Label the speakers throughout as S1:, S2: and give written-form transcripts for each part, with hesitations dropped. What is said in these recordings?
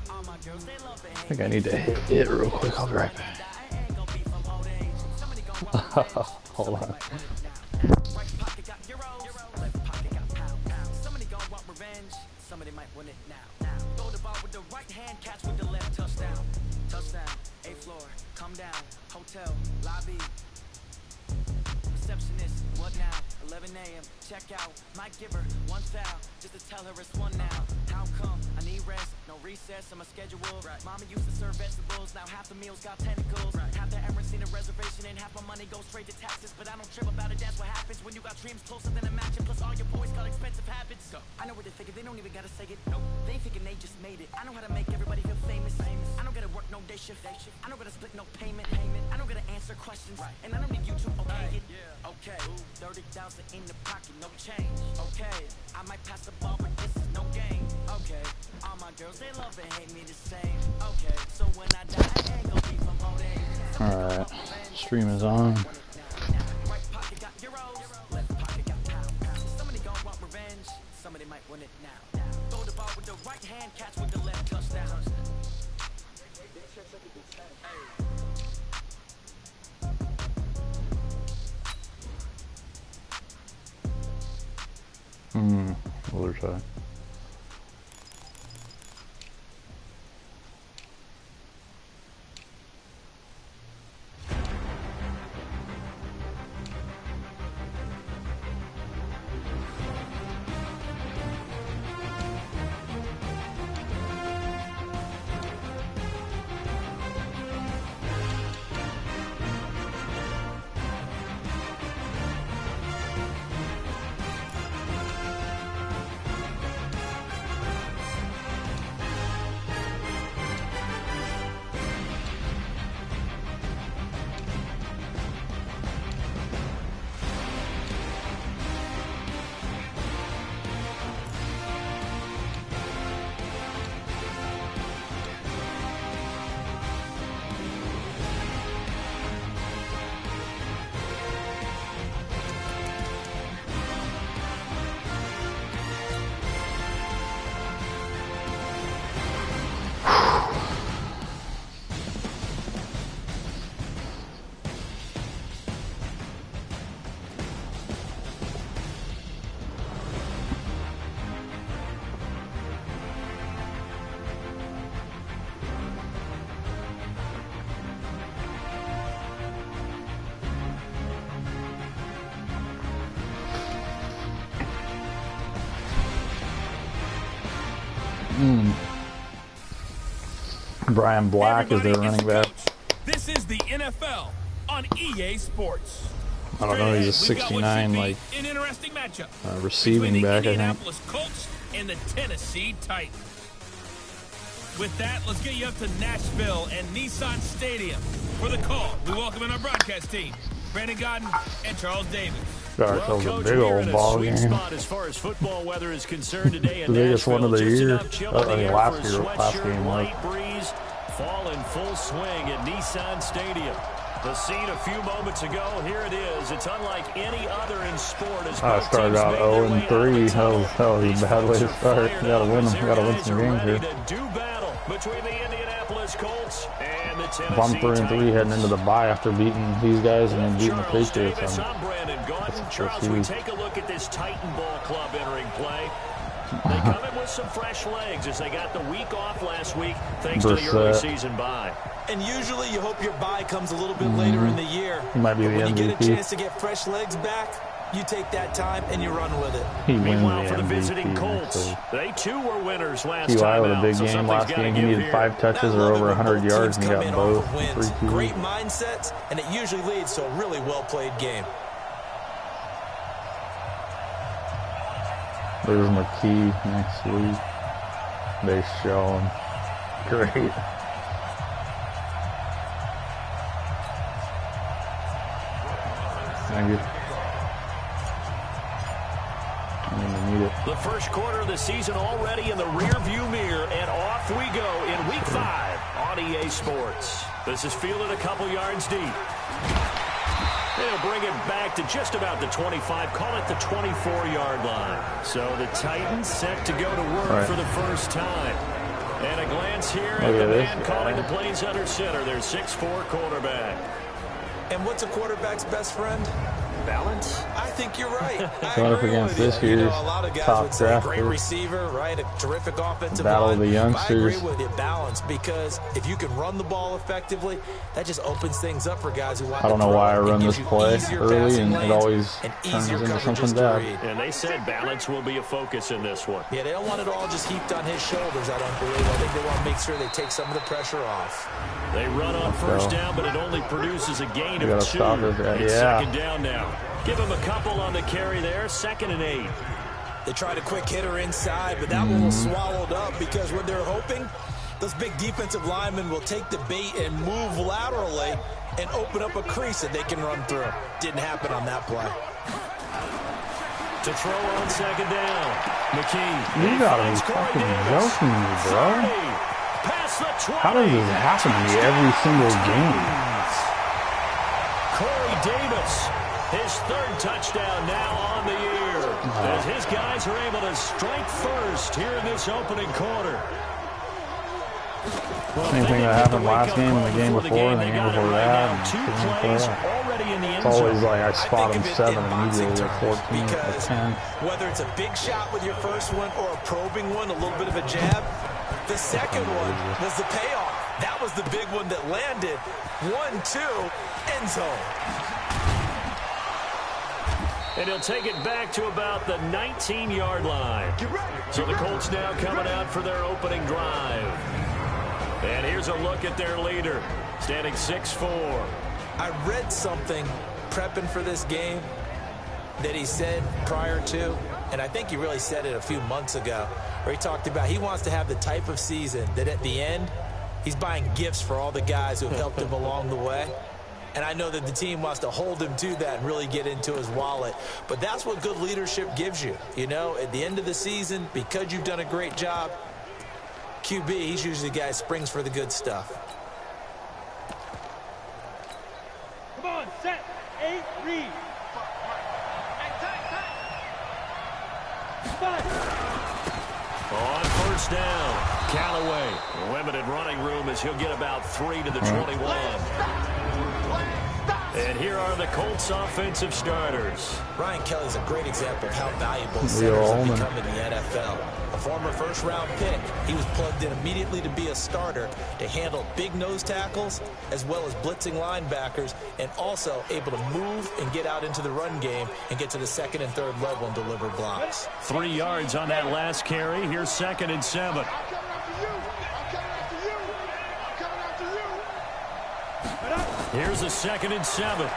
S1: I think I need to hit it real quick. I'll be right back. Hold on.
S2: Somebody might win it now. Throw the ball with the right hand, catch with the left, touchdown. Touchdown, 8th floor, come down, hotel, lobby. Receptionist, what now? 11 a.m., check out. Might give her one foul, just to tell her it's one now. How come? I need rest, no recess in my schedule. Right. Mama used to serve vegetables, now half the meals got tentacles. Right. Half the Emirates seen a reservation and half my money goes straight to taxes. But I don't trip about it, that's what happens when you got dreams closer than a match. And plus all your boys got expensive habits. Go. I know what they're thinking, they don't even gotta say it. Nope. They ain't thinking they just made it. I know how to make everybody feel famous. I don't gotta work no day shift. I don't gotta split no payment. I don't gotta answer questions. Right. And I don't need you to okay it. Yeah. Okay. 30,000 in the pocket, no change. Okay. I might pass the ball, but this is no game. Okay. All my girls, they love and hate me the same. Okay. So when I die, I ain't gonna be from old age.
S1: Alright. Stream is on.
S2: Right pocket got euros. Left pocket got pound. Somebody gonna want revenge. Somebody might win it now. Throw the ball with the right hand, catch with the left, touchdown.
S1: Other side. Brian Black is their running back.
S3: This is the NFL on EA Sports.
S1: I don't know, he's a 69 like
S3: an interesting matchup
S1: receiving back, I think.
S3: Indianapolis Colts and the Tennessee Titans. With that, let's get you up to Nashville and Nissan Stadium for the call. We welcome in our broadcast team, Brandon Godden and Charles Davis.
S1: Got ourselves a big old ball game.
S4: As far as football weather is concerned today,
S1: The biggest one of the year.
S4: Last
S1: game was.
S4: Breeze, fall in full swing at Nissan Stadium. The scene a few moments ago, here it is. It's unlike any other in sport.
S1: I started out 0-3. That was a bad way to start. You gotta win them. Gotta win some games here.
S4: Between the Indianapolis Colts and the Tennessee
S1: If I'm 3-3 heading into the bye after beating these guys and then beating the Patriots,
S4: Charles, we take a look at this Titan Ball Club entering play. They come in with some fresh legs as they got the week off last week thanks to the early season bye.
S5: And usually you hope your bye comes a little bit later in the year.
S1: He might be the
S5: when
S1: MVP.
S5: you get a chance to get fresh legs back, you take that time and you run with it.
S4: Meanwhile, for the visiting Colts, they too were winners last time
S1: T.Y. with
S4: out.
S1: a big game last game. He needed 5 touches or over 100 yards, and he got both.
S5: Great mindsets, and it usually leads to a really well-played game.
S1: There's McKee next week. They show him. Great. Thank you.
S4: The first quarter of the season already in the rear-view mirror, and off we go in Week 5 on EA Sports. This is fielded a couple yards deep. They'll bring it back to just about the 25, call it the 24-yard line. So the Titans set to go to work for the first time. And a glance here
S1: Look
S4: at the
S1: at this
S4: man
S1: guy.
S4: calling the plays under center, their 6'4" quarterback.
S5: And what's a quarterback's best friend?
S4: Balance?
S5: I think you're right. I
S1: Going up
S5: agree
S1: against
S5: with
S1: this
S5: you.
S1: year's
S5: A lot of guys
S1: top
S5: would say great
S1: drafter.
S5: receiver, right? A terrific offensive
S1: Battle
S5: line.
S1: of the youngsters.
S5: I agree with you, balance, because if you can run the ball effectively, that just opens things up for guys who want to
S1: I don't know
S5: throw.
S1: why I run
S5: It
S1: this
S5: gives you
S1: play
S5: easier
S1: early
S5: passing
S1: and it
S5: lanes
S1: always
S5: and
S1: turns
S5: easier
S1: into
S5: coverages
S1: something
S5: to
S1: bad.
S5: read.
S4: And they said balance will be a focus in this one.
S5: Yeah, they don't want it all just heaped on his shoulders, I don't believe. I think they want to make sure they take some of the pressure off.
S4: They run on first down, but it only produces a gain
S1: You
S4: of
S1: gotta
S4: 2.
S1: stop this guy.
S4: It's
S1: Yeah.
S4: second down now. Give him a couple on the carry there. 2nd and 8.
S5: They tried a quick hitter inside, but that one was swallowed up because when they're hoping, those big defensive linemen will take the bait and move laterally and open up a crease that they can run through. Didn't happen on that play.
S4: To throw on 2nd down. McKee.
S1: You gotta be fucking joking me, bro.
S4: Past the 20.
S1: How does this happen to me every single game?
S4: Corey Davis, his 3rd touchdown now on the year. As his guys are able to strike first here in this opening quarter.
S1: Same thing that happened last game and the game before and the game before that. And
S4: Two
S1: the game before
S4: plays
S1: that.
S4: already in the end
S1: It's always
S4: zone.
S1: like I spot them
S5: think of it
S1: 7
S5: in boxing
S1: immediately at
S5: terms,
S1: 14 or
S5: because
S1: 10.
S5: whether it's a big shot with your first one or a probing one, a little bit of a jab, the second one was the payoff. That was the big one that landed. 1-2, end zone.
S4: And he'll take it back to about the 19-yard line. So the Colts now coming out for their opening drive. And here's a look at their leader, standing 6'4".
S5: I read something prepping for this game that he said prior to, and I think he really said it a few months ago, where he talked about he wants to have the type of season that at the end, he's buying gifts for all the guys who have helped him along the way. And I know that the team wants to hold him to that and really get into his wallet. But that's what good leadership gives you. You know, at the end of the season, because you've done a great job, QB, he's usually the guy who springs for the good stuff.
S6: Come on, set, 8, read.
S4: On first down, Callaway. Limited running room as he'll get about 3 to the 21. And here are the Colts offensive starters.
S5: Ryan Kelly's a great example of how valuable
S1: Real
S5: centers have
S1: Ullman.
S5: become in the NFL. A former first-round pick, he was plugged in immediately to be a starter to handle big nose tackles as well as blitzing linebackers, and also able to move and get out into the run game and get to the 2nd and 3rd level and deliver blocks.
S4: 3 yards on that last carry. Here's 2nd and 7. Here's a 2nd and 7.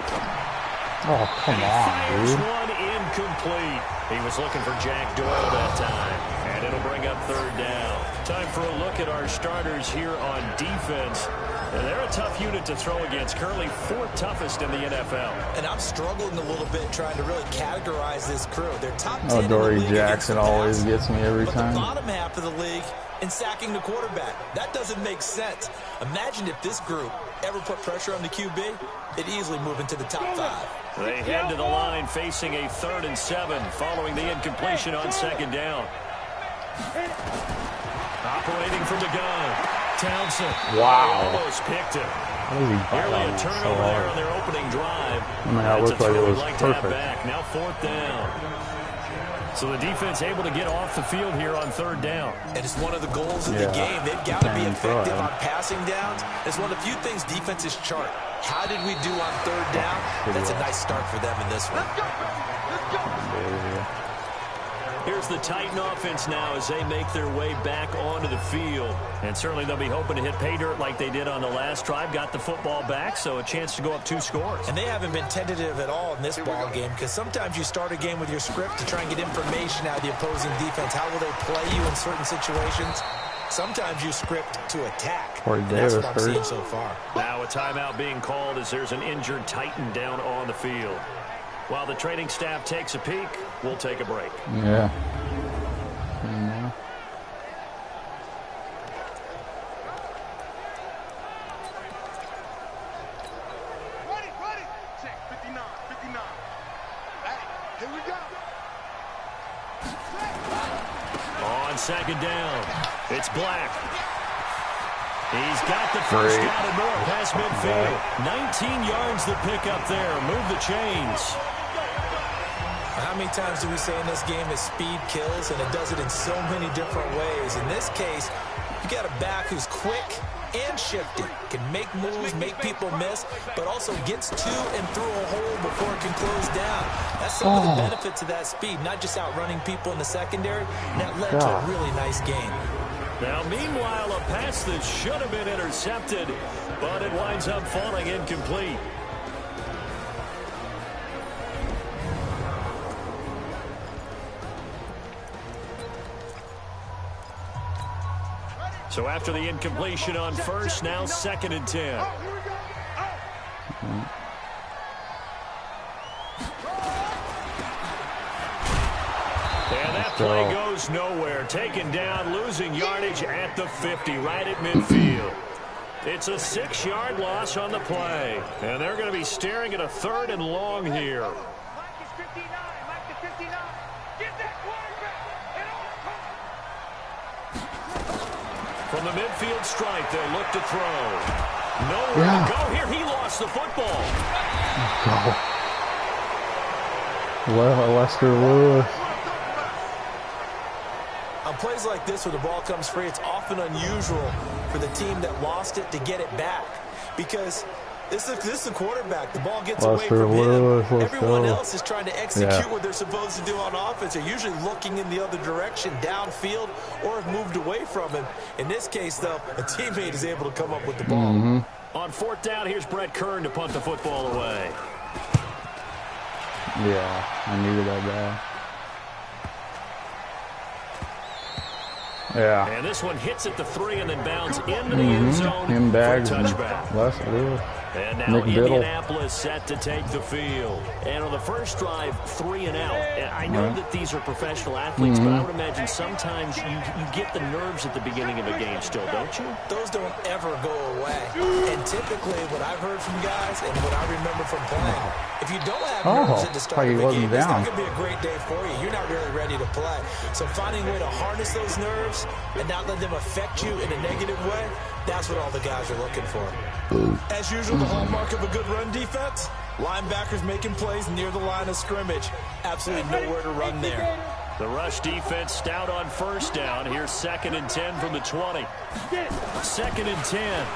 S1: Oh, come on,
S4: Fires
S1: dude.
S4: one incomplete. He was looking for Jack Doyle that time. And it'll bring up 3rd down. Time for a look at our starters here on defense. And they're a tough unit to throw against. Currently 4th toughest in the NFL.
S5: And I'm struggling a little bit trying to really categorize this crew. They're top 10
S1: Oh,
S5: in the
S1: Dory
S5: league against
S1: Jackson
S5: the
S1: always
S5: pass,
S1: gets me every
S5: but
S1: time.
S5: the bottom half of the league in sacking the quarterback. That doesn't make sense. Imagine if this group ever put pressure on the QB, they'd easily move into the top 5.
S4: They head to the line facing a 3rd and 7 following the incompletion on 2nd down. Operating from the gun. Townsend.
S1: Wow.
S4: Almost picked him.
S1: How does he bite
S4: Nearly
S1: on
S4: a
S1: it so
S4: turnover there on
S1: hard?
S4: their opening drive.
S1: I mean, that
S4: That's
S1: looked
S4: a
S1: like it
S4: throw
S1: was
S4: we'd like to have
S1: perfect.
S4: back. Now 4th down. So the defense able to get off the field here on 3rd down.
S5: And it's one of the goals of
S1: Yeah.
S5: the game. They've got to be
S1: And
S5: effective
S1: throw.
S5: on passing downs. It's one of the few things defenses chart. How did we do on 3rd down? That's a nice start for them in this one.
S4: Here's the Titan offense now as they make their way back onto the field. And certainly they'll be hoping to hit pay dirt like they did on the last drive. Got the football back, so a chance to go up 2 scores.
S5: And they haven't been tentative at all in this ball game, because sometimes you start a game with your script to try and get information out of the opposing defense. How will they play you in certain situations? Sometimes you script to attack.
S1: Corey
S5: And that's
S1: Davis
S5: what I'm seeing
S1: hurt.
S5: so far.
S4: Now a timeout being called as there's an injured Titan down on the field. While the training staff takes a peek, we'll take a break.
S1: Yeah.
S6: Ready. Check, 59. Hey, here we go.
S4: On 2nd down, It's Black. He's got the first down and more past midfield. 19 yards to pick up there. Move the chains.
S5: How many times do we say in this game that speed kills, and it does it in so many different ways? In this case, you got a back who's quick and shifty, can make moves, make people miss, but also gets to and through a hole before it can close down. That's some of the benefits of that speed, not just outrunning people in the secondary, and that led to a really nice game.
S4: Now, meanwhile, a pass that should have been intercepted, but it winds up falling incomplete. So after the incompletion on first, now 2nd and 10. And that play goes nowhere. Taken down, losing yardage at the 50, right at midfield. It's a 6-yard loss on the play. And they're going to be staring at a 3rd and long here. From the midfield stripe, they'll look to throw. Nowhere to go here. He lost the football.
S1: Well, Lester Lewis.
S5: On plays like this where the ball comes free, it's often unusual for the team that lost it to get it back. Because this is a quarterback. The ball gets away from him. Everyone else is trying to execute what they're supposed to do on offense. They're usually looking in the other direction, downfield, or have moved away from him. In this case, though, a teammate is able to come up with the ball.
S4: On 4th down, here's Brett Kern to punt the football away.
S1: Yeah, I needed that bad. Yeah.
S4: And this one hits at the 3 and then bounds into the end zone
S1: Him bags
S4: for a touchback.
S1: Lester Lewis.
S4: And now Indianapolis set to take the field. And on the first drive, 3 and out. I know that these are professional athletes, but I would imagine sometimes you get the nerves at the beginning of a game still, don't you?
S5: Those don't ever go away. And typically what I've heard from guys and what I remember from playing, if you don't have nerves at the start of a game, it's not going to be a great day for you. You're not really ready to play. So finding a way to harness those nerves and not let them affect you in a negative way, that's what all the guys are looking for. As usual, the hallmark of a good run defense, linebackers making plays near the line of scrimmage. Absolutely nowhere to run there.
S4: The rush defense stout on first down. Here's 2nd and 10 from the 20. 2nd and 10.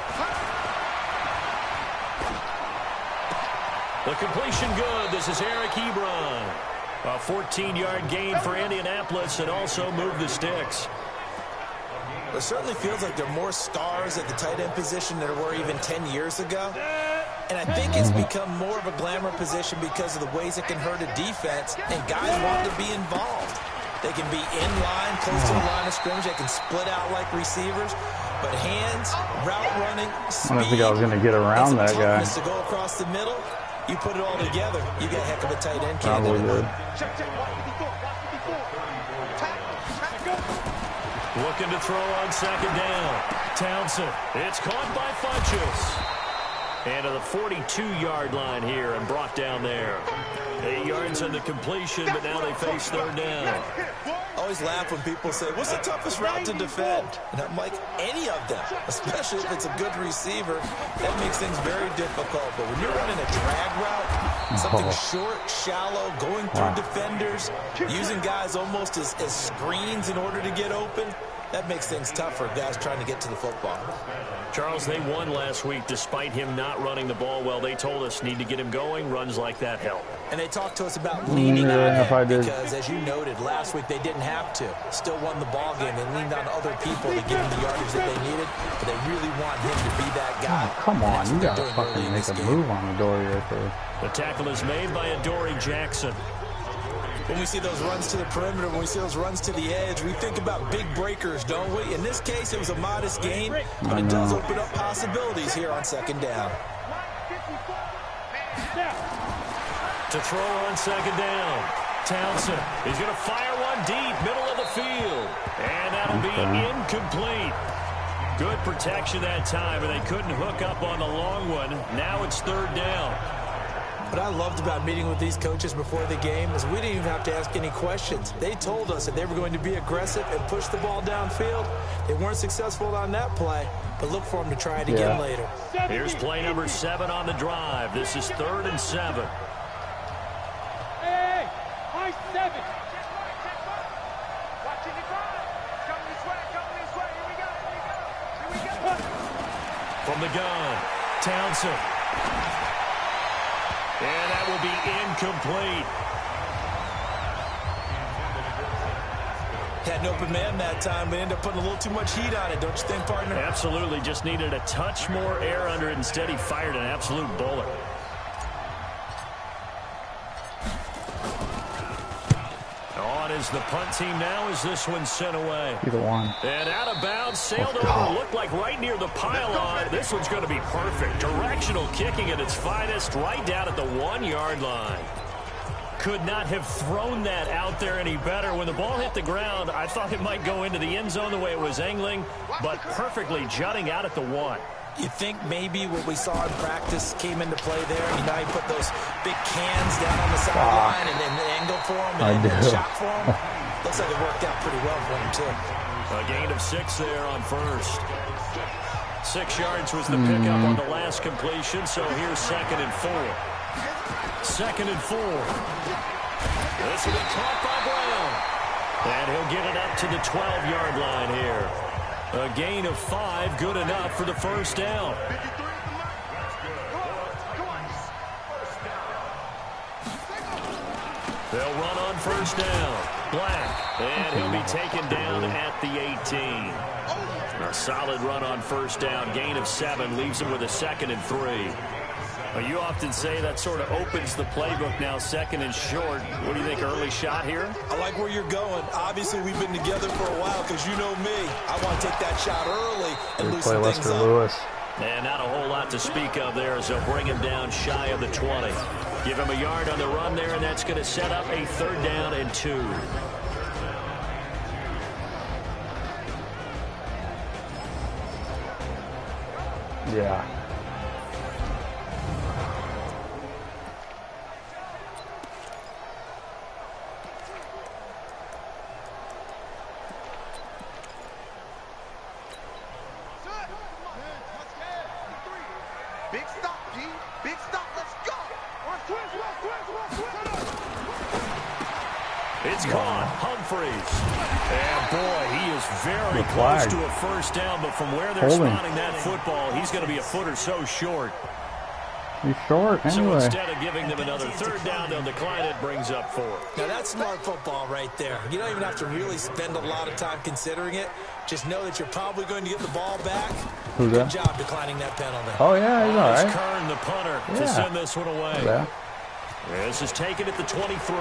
S4: The completion good. This is Eric Ebron. A 14-yard gain for Indianapolis and also move the sticks.
S5: It certainly feels like there are more stars at the tight end position than there were even 10 years ago. And I think it's become more of a glamour position because of the ways it can hurt a defense, and guys want to be involved. They can be in line, close to the line of scrimmage. They can split out like receivers. But hands, route running, speed,
S1: I don't think I was going to get around that guy.
S5: To go across the middle, you put it all together, you got a heck of a tight end
S1: Probably
S5: candidate.
S4: Looking to throw on 2nd down. Townsend. It's caught by Funchess. And to the 42-yard line here and brought down there. 8 yards on the completion, but now they face 3rd down.
S5: I always laugh when people say, what's the toughest route to defend? And I'm like, any of them, especially if it's a good receiver. That makes things very difficult. But when you're running a drag route, something short, shallow, going through defenders, using guys almost as screens in order to get open, that makes things tough for guys trying to get to the football.
S4: Charles, they won last week despite him not running the ball well. They told us need to get him going. Runs like that help.
S5: And they talked to us about leaning on him because, as you noted, last week they didn't have to. Still won the ball game. They leaned on other people to give him the yardage that they needed, but they really want him to be that guy.
S1: Oh, come on, you got to fucking make a move on Adoree right there.
S4: The tackle is made by Adoree Jackson.
S5: When we see those runs to the perimeter, when we see those runs to the edge, we think about big breakers, don't we? In this case, it was a modest gain, but it does open up possibilities here on 2nd down.
S4: To throw on 2nd down, Townsend. He's going to fire one deep, middle of the field. And that'll be incomplete. Good protection that time, but they couldn't hook up on the long one. Now it's 3rd down.
S5: What I loved about meeting with these coaches before the game is we didn't even have to ask any questions. They told us that they were going to be aggressive and push the ball downfield. They weren't successful on that play, but look for them to try it again later.
S4: Here's play number 7 on the drive. This is 3rd and 7.
S6: Hey, high 7.
S4: From the gun, Townsend. And that will be incomplete.
S5: Had an open man that time, but ended up putting a little too much heat on it, don't you think, partner?
S4: Absolutely. Just needed a touch more air under it. Instead, he fired an absolute bullet. On is the punt team now as this one's sent away.
S1: Either one.
S4: And out of bounds, sailed over, looked like right near the pylon. This one's going to be perfect. Directional kicking at its finest, right down at the 1-yard line. Could not have thrown that out there any better. When the ball hit the ground, I thought it might go into the end zone the way it was angling, but perfectly jutting out at the 1.
S5: You think maybe what we saw in practice came into play there? You know, he put those big cans down on the sideline and then angled for him and then shot for him. Looks like it worked out pretty well for him, too.
S4: A gain of 6 there on first. 6 yards was the pickup on the last completion, so here's 2nd and 4. 2nd and 4. This will be caught by Brown. And he'll get it up to the 12-yard line here. A gain of 5, good enough for the first down. They'll run on first down. Black. And he'll be taken down at the 18. A solid run on first down. Gain of 7 leaves him with a 2nd and 3. Well, you often say that sort of opens the playbook now, 2nd and short. What do you think, early shot here?
S5: I like where you're going. Obviously, we've been together for a while because you know me. I want to take that shot early and loosen things up.
S1: Lewis.
S4: And not a whole lot to speak of there as they'll bring him down shy of the 20. Give him a yard on the run there, and that's going to set up a 3rd down and 2.
S1: Yeah.
S6: Big stop, G. Big stop. Let's go.
S4: It's caught. Humphreys. And boy, he is very close to a first down, but from where they're spotting that football, he's going to be a foot or so short.
S1: He's short anyway.
S4: So instead of giving them another 3rd down, they'll decline it, brings up 4.
S5: Now, that's smart football right there. You don't even have to really spend a lot of time considering it. Just know that you're probably going to get the ball back.
S1: Who's that?
S5: Good job declining that penalty.
S1: Oh, yeah, he's all right.
S4: It's Kern, the punter, to send this one away.
S1: Yeah.
S4: This is taken at the 23.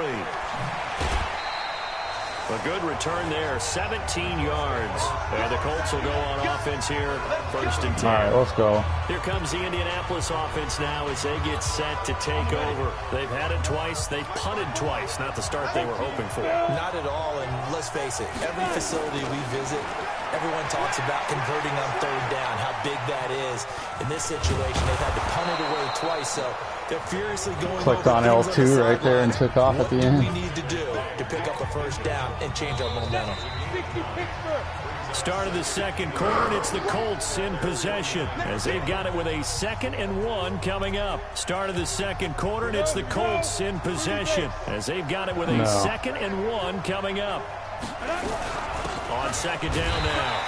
S4: A good return there, 17 yards. And the Colts will go on offense here, 1st and 10.
S1: All right, let's go.
S4: Here comes the Indianapolis offense now as they get set to take over. They've had it twice. They've punted twice. Not the start they were hoping for.
S5: Not at all, and let's face it, every facility we visit, everyone talks about converting on 3rd down, how big that is. In this situation, they've had to punt it away twice, so they're furiously going
S1: Clicked on L2 right there and took off at the end.
S5: What do we need to do to pick up a first down and change our momentum?
S4: Start of the 2nd quarter, and it's the Colts in possession as they've got it with a 2nd and 1 coming up. Start of the 2nd quarter, and it's the Colts in possession as they've got it with a 2nd and 1 coming up. On 2nd down now,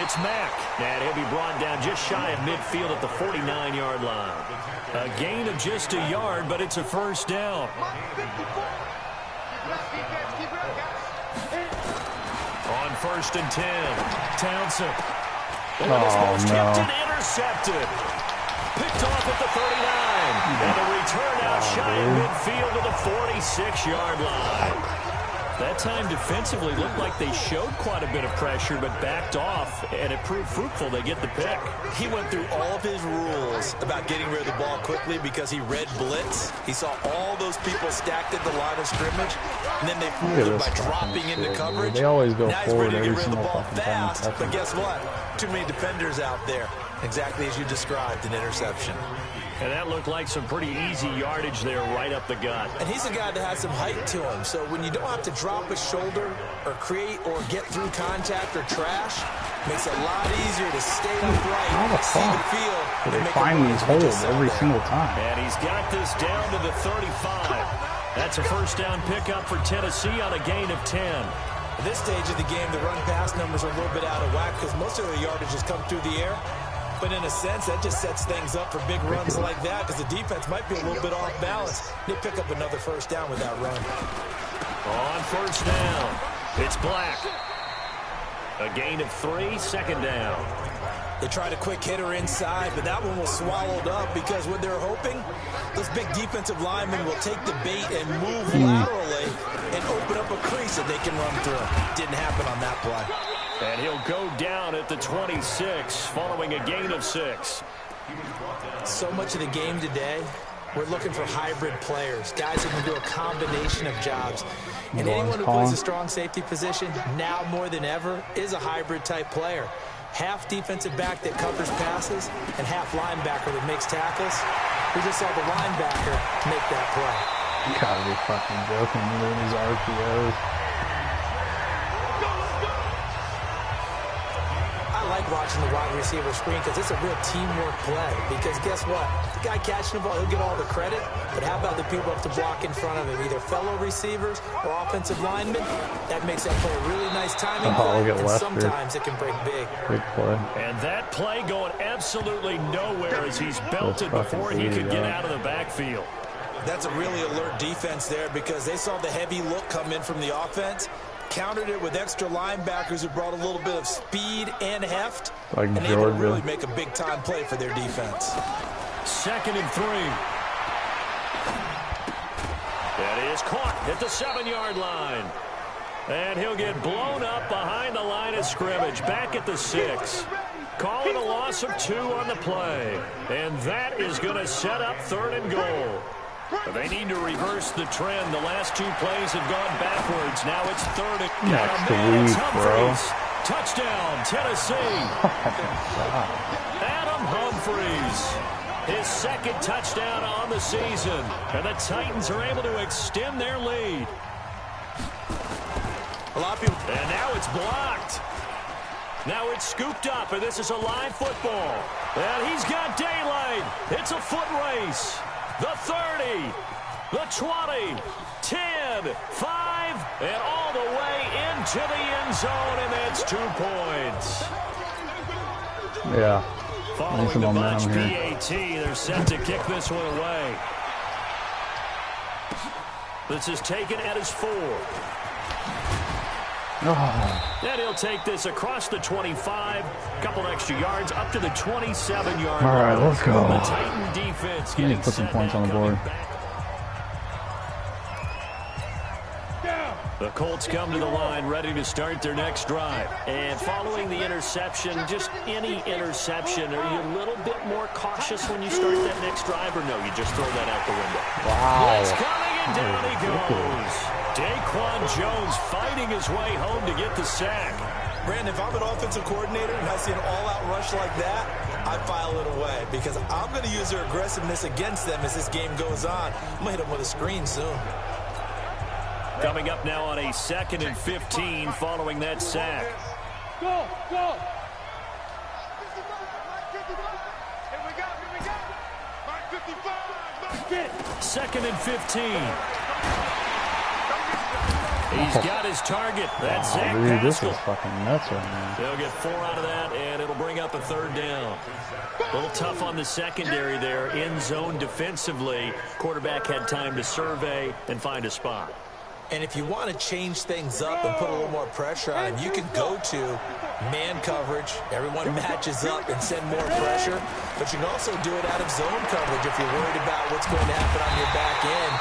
S4: it's Mack, and he'll be brought down just shy of midfield at the 49-yard line. A gain of just a yard, but it's a first down. On 1st and 10, Townsend. This ball's tipped and intercepted. Picked off at the 39. And a return out shy of midfield to the 46-yard line. That time defensively looked like they showed quite a bit of pressure, but backed off, and it proved fruitful. They get the pick.
S5: He went through all of his rules about getting rid of the ball quickly because he read blitz. He saw all those people stacked at the line of scrimmage, and then they fooled him by dropping into coverage.
S1: They always go
S5: now
S1: forward
S5: he's ready to
S1: every
S5: get rid of the
S1: single
S5: ball
S1: fucking time.
S5: fast, but guess what? Too many defenders out there. Exactly as you described, an interception.
S4: And that looked like some pretty easy yardage there right up the gut.
S5: And he's a guy that has some height to him, so when you don't have to drop a shoulder or create or get through contact or trash, makes it a lot easier to stay upright, see the field.
S1: They find these holes every single time.
S4: And he's got this down to the 35. That's a first down pickup for Tennessee on a gain of 10.
S5: At this stage of the game, the run-pass numbers are a little bit out of whack because most of the yardage has come through the air. But in a sense, that just sets things up for big runs like that because the defense might be a little bit off balance. They pick up another first down with that run.
S4: On first down, it's Black. A gain of 3, second down.
S5: They tried a quick hitter inside, but that one was swallowed up because what they're hoping, those big defensive linemen will take the bait and move laterally and open up a crease that they can run through. Didn't happen on that play.
S4: And he'll go down at the 26 following a gain of 6.
S5: So much of the game today, we're looking for hybrid players, guys who can do a combination of jobs. And anyone who plays a strong safety position, now more than ever, is a hybrid type player. Half defensive back that covers passes and half linebacker that makes tackles. We just saw the linebacker make that play.
S1: You gotta be fucking joking. Look at these RPOs.
S5: I like watching the wide receiver screen because it's a real teamwork play. Because guess what? The guy catching the ball, he'll get all the credit. But how about the people up to block in front of him? Either fellow receivers or offensive linemen. That makes that play a really nice timing play. And sometimes it can break big.
S1: Big play.
S4: And that play going absolutely nowhere as he's belted before he could get out of the backfield.
S5: That's a really alert defense there because they saw the heavy look come in from the offense. Countered it with extra linebackers who brought a little bit of speed and heft.
S1: Like
S5: and able to really make a big-time play for their defense.
S4: 2nd and 3. That is caught at the 7-yard line. And he'll get blown up behind the line of scrimmage. Back at the 6. Calling a loss of 2 on the play. And that is going to set up 3rd and goal. But they need to reverse the trend. The last 2 plays have gone backwards. Now it's 3rd and
S1: next week, bro.
S4: Touchdown, Tennessee. Adam Humphries. His 2nd touchdown on the season. And the Titans are able to extend their lead.
S5: A lot of people.
S4: And now it's blocked. Now it's scooped up, and this is a live football. And he's got daylight. It's a foot race. The 30, the 20, 10, 5, and all the way into the end zone, and that's 2 points.
S1: Yeah.
S4: Following the bunch PAT, they're set to kick this one away. This is taken at his 4. And he'll take this across the 25, couple extra yards, up to the 27-yard line.
S1: All right, let's go.
S4: The Titan defense
S1: getting put some points on the board.
S4: The Colts come to the line, ready to start their next drive. And following the interception, just any interception, are you a little bit more cautious when you start that next drive, or no, you just throw that out the window?
S1: Wow.
S4: It's coming, and down he goes. Daquan Jones fighting his way home to get the sack.
S5: Brandon, if I'm an offensive coordinator and I see an all-out rush like that, I file it away because I'm going to use their aggressiveness against them as this game goes on. I'm going to hit them with a screen soon.
S4: Coming up now on a 2nd and 15 following that sack.
S6: Go, go.
S4: 2nd and 15. He's got his target. That's Zach
S1: dude, this
S4: Pascal.
S1: is fucking nuts right now.
S4: They'll get 4 out of that, and it'll bring up a 3rd down. A little tough on the secondary there. In zone defensively. Quarterback had time to survey and find a spot.
S5: And if you want to change things up and put a little more pressure on him, you can go to man coverage. Everyone matches up and send more pressure. But you can also do it out of zone coverage if you're worried about what's going to happen on your back end.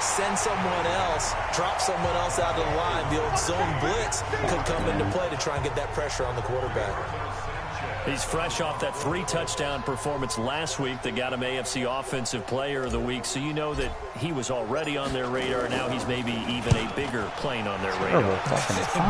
S5: Send someone else, drop someone else out of the line. The old zone blitz could come into play to try and get that pressure on the quarterback.
S4: He's fresh off that 3-touchdown performance last week that got him AFC Offensive Player of the Week, so you know that he was already on their radar. Now he's maybe even a bigger plane on their radar.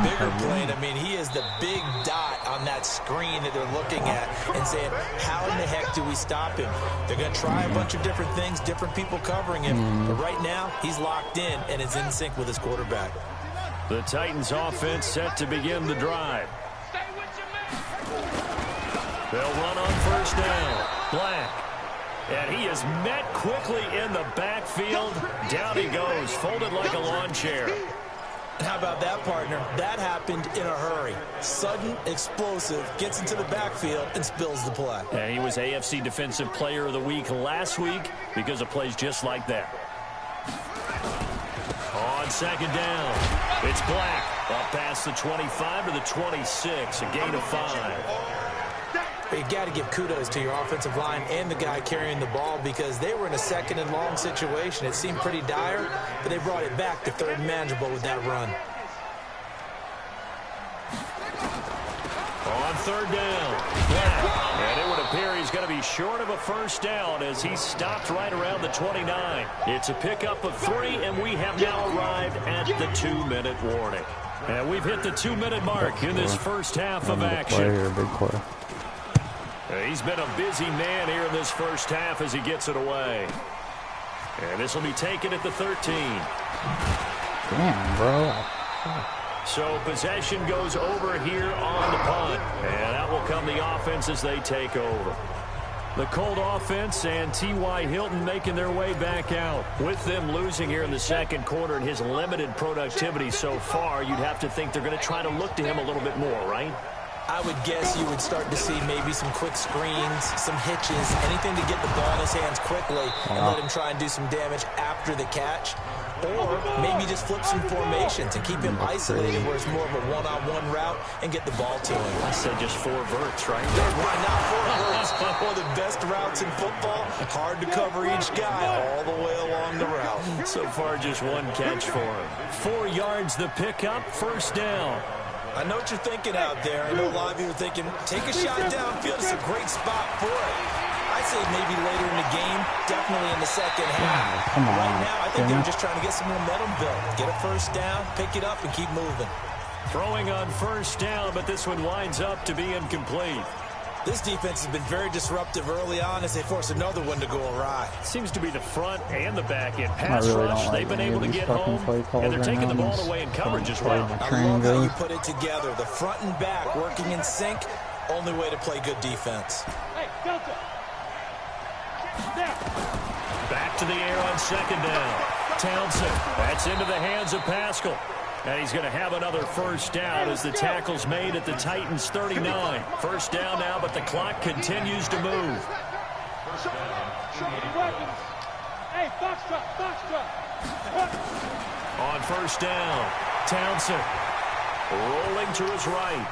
S5: Bigger plane. I mean, he is the big dot on that screen that they're looking at and saying, how in the heck do we stop him? They're going to try a bunch of different things, different people covering him, but right now he's locked in and is in sync with his quarterback.
S4: The Titans offense set to begin the drive. They'll run on first down. Black. And he is met quickly in the backfield. Down he goes, folded like a lawn chair.
S5: How about that, partner? That happened in a hurry. Sudden, explosive, gets into the backfield and spills the play.
S4: And he was AFC Defensive Player of the Week last week because of plays just like that. On second down, it's Black. Up past the 25 to the 26, a gain of 5.
S5: You got to give kudos to your offensive line and the guy carrying the ball because they were in a second and long situation. It seemed pretty dire, but they brought it back to third and manageable with that run.
S4: On third down, Black. And it would appear he's going to be short of a first down as he stopped right around the 29. It's a pickup of 3, and we have now arrived at the 2-minute warning. And we've hit the 2-minute mark in this first half of action.
S1: Big play.
S4: He's been a busy man here in this first half as he gets it away. And this will be taken at the 13.
S1: Damn, bro.
S4: So possession goes over here on the punt. And out will come the offense as they take over. The Colt offense and T.Y. Hilton making their way back out. With them losing here in the second quarter and his limited productivity so far, you'd have to think they're going to try to look to him a little bit more, right?
S5: I would guess you would start to see maybe some quick screens, some hitches, anything to get the ball in his hands quickly and let him try and do some damage after the catch. Or maybe just flip some formations and keep him isolated where it's more of a one-on-one route and get the ball to him.
S4: I said just 4 verts, right?
S5: Why not 4 verts? One of the best routes in football. Hard to cover each guy all the way along the route.
S4: So far, just 1 catch for him. 4 yards the pickup, first down.
S5: I know what you're thinking out there. I know a lot of you are thinking, take a shot downfield. It's a great spot for it. I'd say maybe later in the game, definitely in the second half.
S1: Come on,
S5: right now, I think they're just trying to get some momentum built. Get a first down, pick it up, and keep moving.
S4: Throwing on first down, but this one winds up to be incomplete.
S5: This defense has been very disruptive early on as they force another one to go awry.
S4: Seems to be the front and the back end pass rush. They've been able to get home, and they're taking the ball away in coverage as well.
S5: I love how you put it together. The front and back working in sync. Only way to play good defense.
S6: Hey, Delta.
S4: Back to the air on second down. Townsend. That's into the hands of Pascal. And he's going to have another first down as the tackle's made at the Titans' 39. First down now, but the clock continues to move.
S6: Hey, Foxtrot.
S4: On first down, Townsend rolling to his right.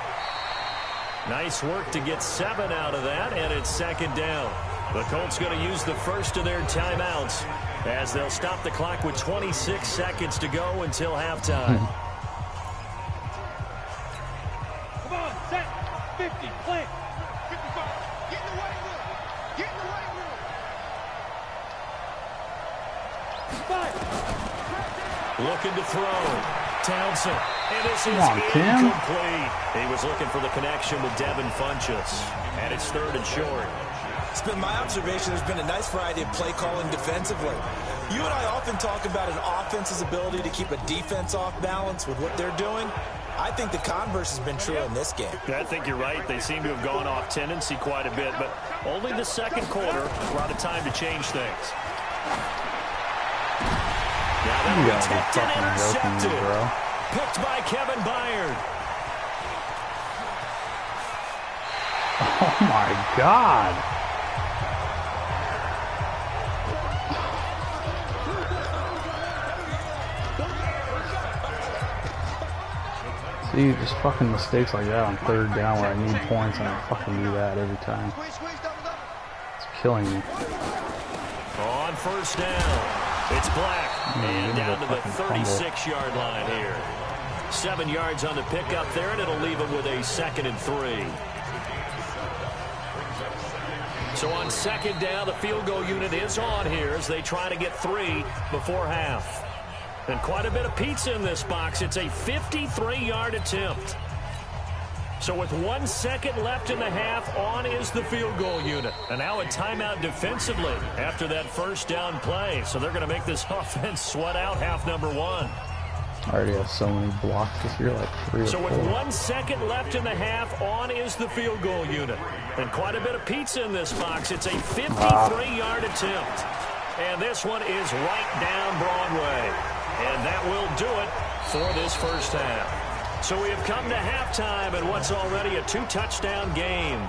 S4: Nice work to get 7 out of that, and it's second down. The Colts going to use the first of their timeouts as they'll stop the clock with 26 seconds to go until halftime.
S6: Come on, set, 50, plant. 55, get in the right room. Get in the right room. 5.
S4: Looking to throw. Townsend. And this is incomplete. He was looking for the connection with Devin Funchess. And it's third and short.
S5: It's been my observation there's been a nice variety of play calling defensively. You and I often talk about an offense's ability to keep a defense off balance with what they're doing. I think the converse has been true in this game.
S4: I think you're right. They seem to have gone off tendency quite a bit, but only the second quarter brought a time to change things. Now that one's tipped and intercepted. Picked by Kevin Byard.
S1: Oh my God. See, just fucking mistakes like that on third down where I need points and I fucking do that every time. It's killing me.
S4: On first down, it's Black. And down to the 36-yard line here. 7 yards on the pickup there, and it'll leave him with a 2nd and 3. So on second down, the field goal unit is on here as they try to get 3 before half. And quite a bit of pizza in this box. It's a 53-yard attempt. So with 1 second left in the half, on is the field goal unit. And now a timeout defensively after that first down play. So they're going to make this offense sweat out half number 1.
S1: I already have so many blocks this year, like 3 or 4.
S4: So with 1 second left in the half, on is the field goal unit. And quite a bit of pizza in this box. It's a 53-yard attempt. And this one is right down Broadway. And that will do it for this first half. So we have come to halftime in what's already a 2-touchdown game.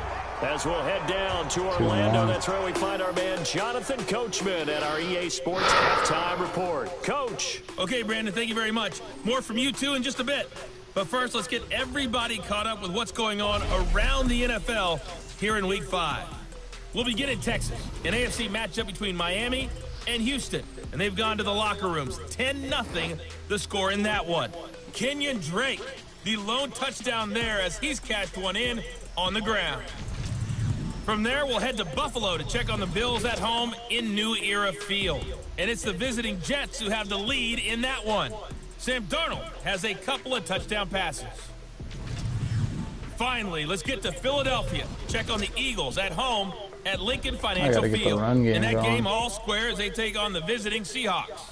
S4: As we'll head down to Orlando, that's where we find our man Jonathan Coachman at our EA Sports Halftime Report. Coach.
S3: Okay, Brandon, thank you very much. More from you two in just a bit. But first, let's get everybody caught up with what's going on around the NFL here in Week 5. We'll begin in Texas, an AFC matchup between Miami and Houston. And they've gone to the locker rooms. 10-0 the score in that one. Kenyon Drake, the lone touchdown there as he's cashed one in on the ground. From there, we'll head to Buffalo to check on the Bills at home in New Era Field. And it's the visiting Jets who have the lead in that one. Sam Darnold has a couple of touchdown passes. Finally, let's get to Philadelphia. Check on the Eagles at home at Lincoln Financial Field. In that game, all square as they take on the visiting Seahawks.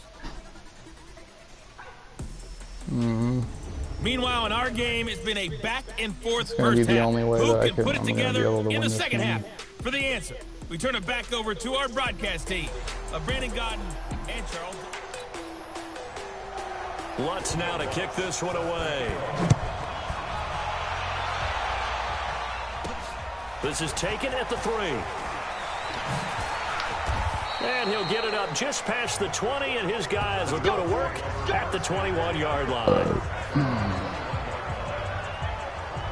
S3: Meanwhile, in our game, it's been a back-and-forth first half. Who can put it together in the second half? For the answer, we turn it back over to our broadcast team of Brandon Godden and Charles.
S4: Lutz now to kick this one away. This is taken at the 3. And he'll get it up just past the 20, and his guys will go to work at the 21-yard line.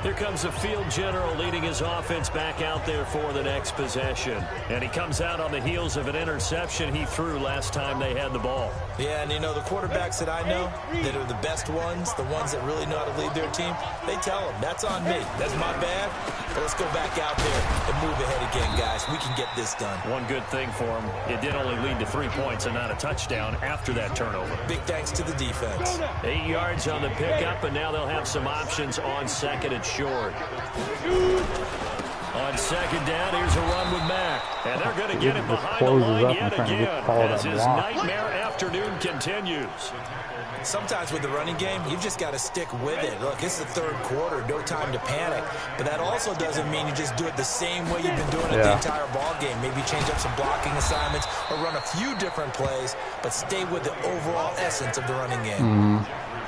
S4: Here comes the field general leading his offense back out there for the next possession. And he comes out on the heels of an interception he threw last time they had the ball.
S5: Yeah, and you know, the quarterbacks that I know that are the best ones, the ones that really know how to lead their team, they tell them, that's on me. That's my bad. But let's go back out there and move ahead again, guys. We can get this done.
S4: One good thing for him, it did only lead to 3 points and not a touchdown after that turnover.
S5: Big thanks to the defense.
S4: 8 yards on the pickup, and now they'll have some options on second and short. On second down, here's a run with Mack. And they're going to get it behind the line yet again as his nightmare afternoon continues.
S5: Sometimes with the running game, you've just got to stick with it. Look, it's the third quarter, no time to panic. But that also doesn't mean you just do it the same way you've been doing it the entire ball game. Maybe change up some blocking assignments or run a few different plays, but stay with the overall essence of the running game.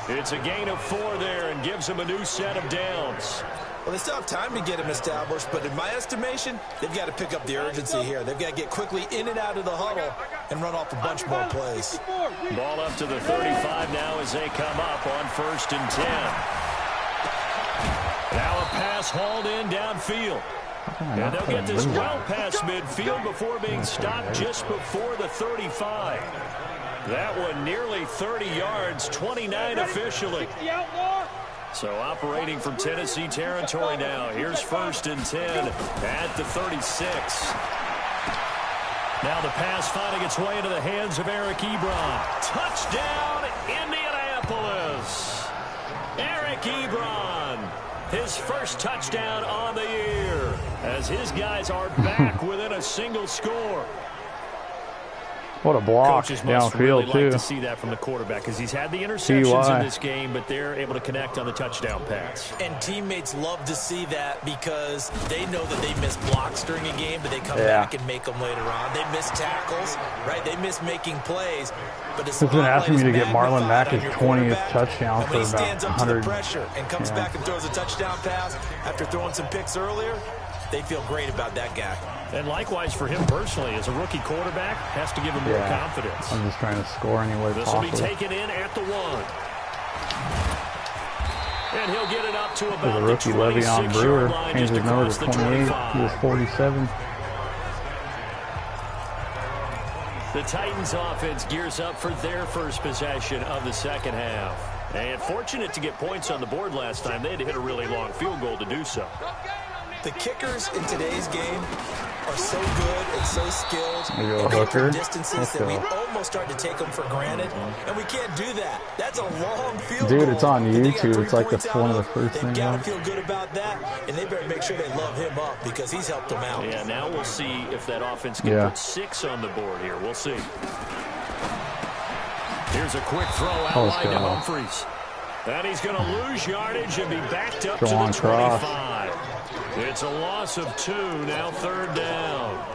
S4: It's a gain of 4 there and gives them a new set of downs.
S5: Well, they still have time to get him established, but in my estimation, they've got to pick up the urgency here. They've got to get quickly in and out of the huddle and run off a bunch more plays.
S4: Ball up to the 35 now as they come up on 1st and 10. Now a pass hauled in downfield. And they'll get this well past midfield before being stopped just before the 35. That one nearly 30 yards, 29 officially. So operating from Tennessee territory now. Here's 1st and 10 at the 36. Now the pass finding its way into the hands of Eric Ebron. Touchdown, Indianapolis. Eric Ebron, his first touchdown on the year as his guys are back within a single score.
S1: What a block
S4: Coaches must really
S1: downfield, too.
S4: like to see that from the quarterback because he's had the interceptions in this game, but they're able to connect on the touchdown pass.
S5: And teammates love to see that because they know that they miss blocks during a game, but they come back and make them later on. They miss tackles, right? They miss making plays. But it's
S1: been asking me to get Marlon Mack his 20th touchdown for
S5: when he
S1: about
S5: stands up
S1: 100.
S5: to the pressure and comes back and throws a touchdown pass after throwing some picks earlier, they feel great about that guy.
S4: And likewise for him personally, as a rookie quarterback, has to give him more confidence.
S1: I'm just trying to score any way
S4: possible. This will be taken in at the 1. And he'll get it up to about
S1: the rookie Le'Veon Brewer changed his number to 28. He was 47.
S4: The Titans offense gears up for their first possession of the second half. And fortunate to get points on the board last time. They had to hit a really long field goal to do so.
S5: The kickers in today's game are so good so skilled,
S1: Maybe a
S5: and go
S1: hooker.
S5: for distances that we almost start to take them for granted, and we can't do that. That's a long field goal.
S1: Dude, it's on
S5: that they got
S1: YouTube.
S5: 3
S1: It's like
S5: points
S1: one of the
S5: out
S1: first
S5: They've
S1: things.
S5: got to feel good about that, and they better make sure they love him up because he's helped them out.
S4: Yeah, now we'll see if that offense can put 6 on the board here. We'll see. Here's a quick throw outline to Humphries. And he's going to lose yardage and be backed up to the 25. It's a loss of 2, now 3rd down.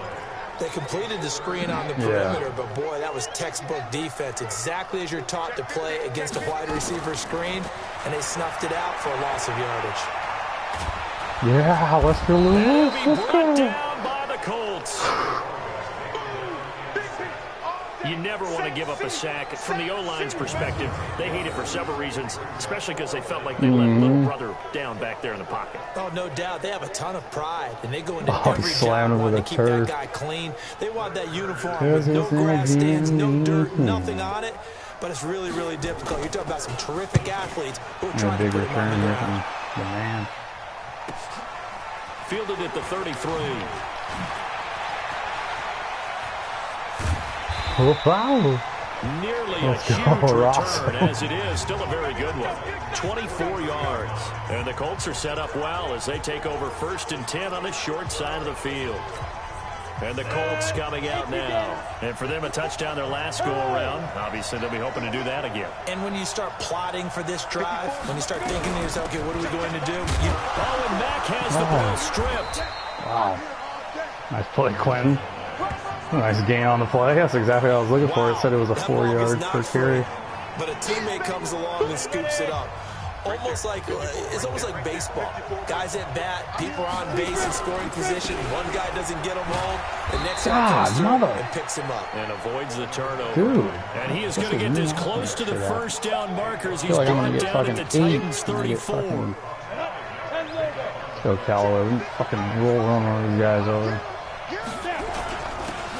S5: They completed the screen on the perimeter, but boy, that was textbook defense. Exactly as you're taught to play against a wide receiver screen, and they snuffed it out for a loss of yardage.
S1: Yeah, let's go, Lewis. Let's go.
S4: Down by the Colts. You never want to give up a sack. From the O-line's perspective, they hate it for several reasons, especially because they felt like they let little brother down back there in the pocket.
S5: Oh, no doubt. They have a ton of pride, and they go into every job wanting to keep that guy clean. They want that uniform with no grass stains, no dirt, nothing on it. But it's really, really difficult. You're talking about some terrific athletes who are trying to put him on the ground.
S1: The man.
S4: Fielded at the 33.
S1: Wow.
S4: Nearly a huge return, as it is. Still a very good one. 24 yards. And the Colts are set up well as they take over 1st and 10 on the short side of the field. And the Colts coming out now. And for them, a touchdown their last go-around. Obviously, they'll be hoping to do that again.
S5: And when you start plotting for this drive, when you start thinking to yourself, okay, what are we going to do?
S4: Oh, and Mack has the ball stripped.
S1: Wow. Nice play, Quentin. Nice gain on the play. That's exactly what I was looking for. It said it was a 4 yards per carry.
S5: But a teammate comes along and scoops it up. It's almost like baseball. Guys at bat, people are on base in scoring position. One guy doesn't get him home. The next guy comes through and picks him up.
S4: And avoids the turnover.
S1: Dude,
S4: and he is going to get this close to the 1st down markers. He's
S1: like
S4: brought down at the Titans 34.
S1: Let's go, Callaway. We fucking roll run one of these guys over.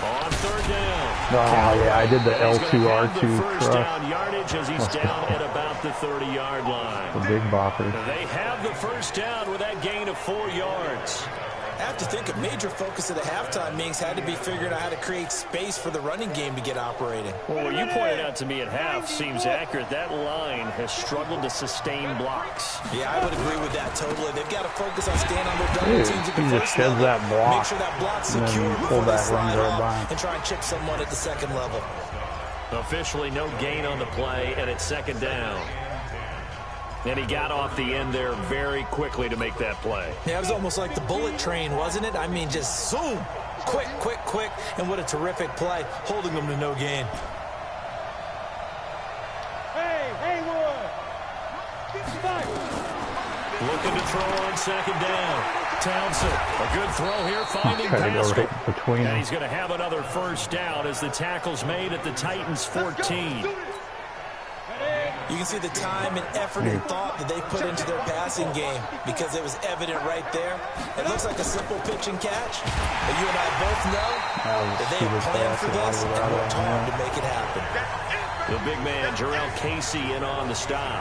S4: On 3rd down.
S1: Oh, yeah, I did the L2R2
S4: first down yardage as he's down at about the 30-yard line.
S1: The big bopper.
S4: They have the 1st down with that gain of 4 yards.
S5: I have to think a major focus of the halftime meetings had to be figuring out how to create space for the running game to get operating.
S4: Well, what you pointed out to me at half seems accurate. That line has struggled to sustain blocks.
S5: Yeah, I would agree with that totally. They've got to focus on staying on their double teams at the first level.
S1: That block,
S5: make sure that block's secure before they slide off and try and chip someone at the 2nd level.
S4: Officially no gain on the play, and it's 2nd down. And he got off the end there very quickly to make that play.
S5: Yeah, it was almost like the bullet train, wasn't it? I mean, just zoom. Quick, quick, quick. And what a terrific play, holding them to no gain.
S6: Hey, Haywood!
S4: Looking to throw on 2nd down. Townsend, a good throw here, finding Pascal. And he's going to have another 1st down as the tackle's made at the Titans 14.
S5: You can see the time and effort and thought that they put into their passing game because it was evident right there. It looks like a simple pitch and catch, but you and I both know that they have planned for this and worked hard to make it happen.
S4: The big man, Jarrell Casey, in on the stop.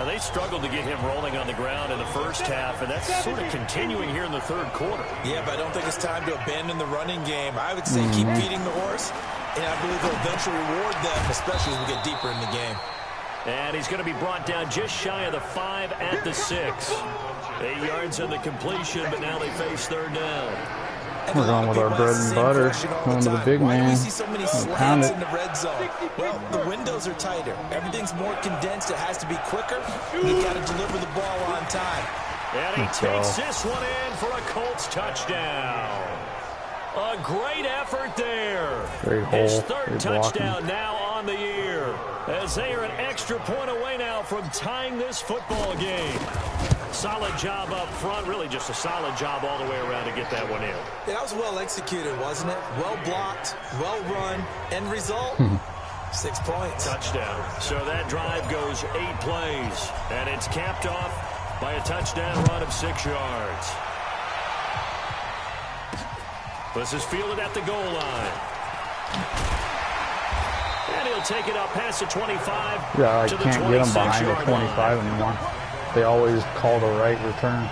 S4: Now, they struggled to get him rolling on the ground in the 1st half, and that's sort of continuing here in the 3rd quarter.
S5: Yeah, but I don't think it's time to abandon the running game. I would say keep feeding the horse, and I believe they'll eventually reward them, especially as we get deeper in the game.
S4: And he's going to be brought down just shy of the 5 at the 6. 8 yards in the completion, but now they face 3rd down.
S1: We're going with our bread and butter. Going to the big man.
S5: We see so many slants in the red zone. Well, the windows are tighter. Everything's more condensed. It has to be quicker. You've got to deliver the ball on time.
S4: And he takes this one in for a Colts touchdown. A great effort there. His 3rd touchdown now on the year, as they are an extra point away now from tying this football game. Solid job up front, really just a solid job all the way around to get that one in.
S5: Yeah, that was well executed, wasn't it? Well blocked, well run, end result, 6 points.
S4: Touchdown. So that drive goes 8 plays, and it's capped off by a touchdown run of 6 yards. This is fielded at the goal line. And he'll take it up past the 25
S1: yeah, I
S4: to the
S1: can't get them behind the 25
S4: line.
S1: anymore. They always call the right return.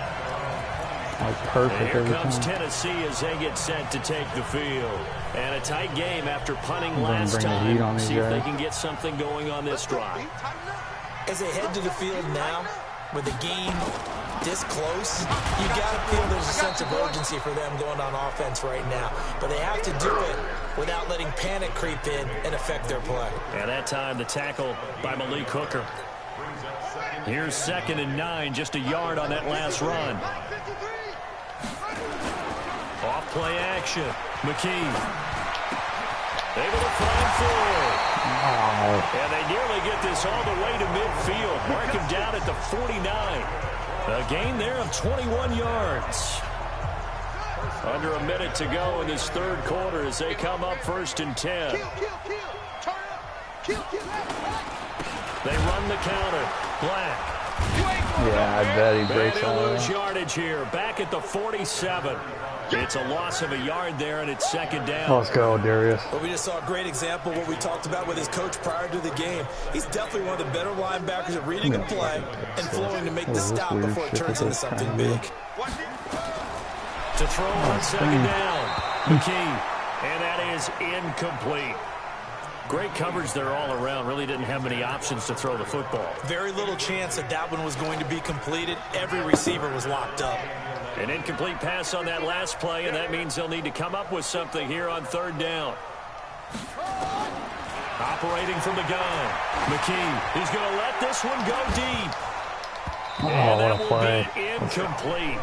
S1: Like perfect
S4: Here
S1: every
S4: comes
S1: time.
S4: Tennessee as they get set to take the field. And a tight game after punting
S1: gonna
S4: last
S1: bring the heat on
S4: time.
S1: these
S4: See if they
S1: guys.
S4: can get something going on this drive.
S5: As they head to the field now, with the game this close, you got to feel there's a sense of urgency for them going on offense right now. But they have to do it without letting panic creep in and affect their play.
S4: And that time, the tackle by Malik Hooker. Here's 2nd and 9, just a yard on that last run. Off play action. McKee. Able to find forward. And they nearly get this all the way to midfield. Mark him down at the 49. A gain there of 21 yards. Under a minute to go in this third quarter as they come up 1st and 10. They run the counter. Black.
S1: Yeah, I bet he breaks
S4: He'll
S1: out of
S4: lose
S1: that.
S4: yardage here. Back at the 47. It's a loss of a yard there, and it's 2nd down.
S1: Let's go, Darius.
S5: Well, we just saw a great example of what we talked about with his coach prior to the game. He's definitely one of the better linebackers at reading a play and flowing to make the stop before it turns into something big.
S4: To throw on 2nd down. McKee. And that is incomplete. Great coverage there all around. Really didn't have many options to throw the football.
S5: Very little chance that that one was going to be completed. Every receiver was locked up.
S4: An incomplete pass on that last play, and that means they'll need to come up with something here on 3rd down. Operating from the gun. McKee is going to let this one go deep. And
S1: what a
S4: that will
S1: play.
S4: be incomplete.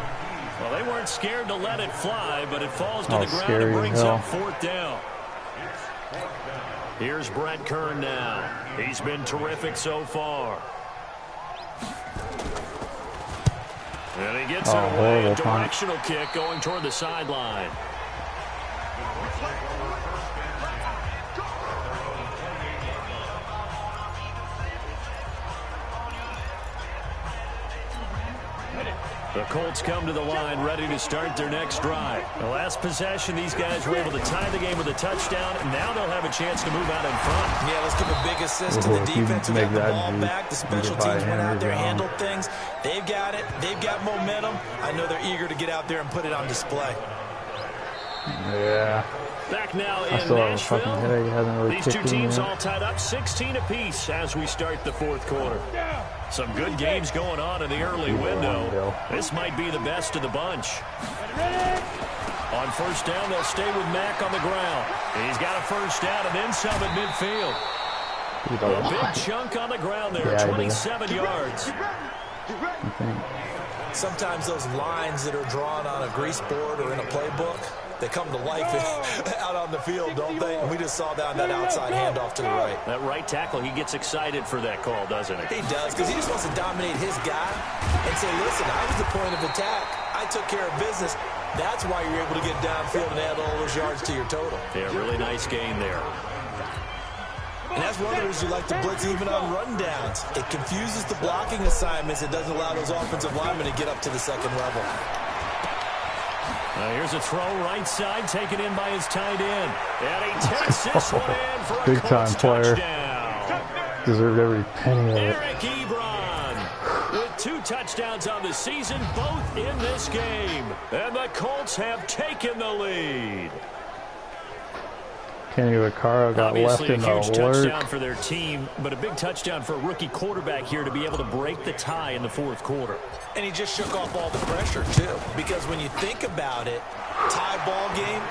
S4: Well, they weren't scared to let it fly, but it falls to the ground
S1: scary
S4: and
S1: as
S4: brings
S1: hell.
S4: up 4th down. Here's Brett Kern now. He's been terrific so far. And he gets it away. A
S1: horrible punt.
S4: directional kick going toward the sideline. The Colts come to the line ready to start their next drive. The last possession, these guys were able to tie the game with a touchdown, and now they'll have a chance to move out in front.
S5: Yeah, let's give a big assist to the defense who got the ball back. The special teams went out there, handled things. They've got it. They've got momentum. I know they're eager to get out there and put it on display.
S1: Yeah.
S4: Back now
S1: I
S4: in
S1: still have a fucking
S4: Nashville.
S1: headache. It hasn't really
S4: These
S1: kicked
S4: two
S1: in
S4: teams
S1: yet.
S4: all tied up 16 apiece as we start the 4th quarter. Some good games going on in the early window. This might be the best of the bunch. On 1st down, they'll stay with Mack on the ground. He's got a 1st down and then some at midfield. A big chunk on the ground there, 27 yards.
S5: Sometimes those lines that are drawn on a grease board or in a playbook, they come to life out on the field, don't they? And we just saw that on that outside handoff to the right.
S4: That right tackle, he gets excited for that call, doesn't he?
S5: He does, because he just wants to dominate his guy and say, listen, I was the point of attack. I took care of business. That's why you're able to get downfield and add all those yards to your total.
S4: Yeah, really nice gain there.
S5: And that's one of the reasons you like to blitz even on run downs. It confuses the blocking assignments. It doesn't allow those offensive linemen to get up to the 2nd level.
S4: Here's a throw right side, taken in by his tight end. And he takes this one in for a
S1: Big time player.
S4: touchdown.
S1: Deserved every penny of it.
S4: Eric Ebron with 2 touchdowns on the season, both in this game. And the Colts have taken the lead.
S1: Kenny Vaccaro got left
S4: Obviously
S1: in
S4: a
S1: the
S4: huge touchdown
S1: lurk.
S4: for their team, but a big touchdown for a rookie quarterback here to be able to break the tie in the 4th quarter.
S5: And he just shook off all the pressure, too. Because when you think about it, tie ball game,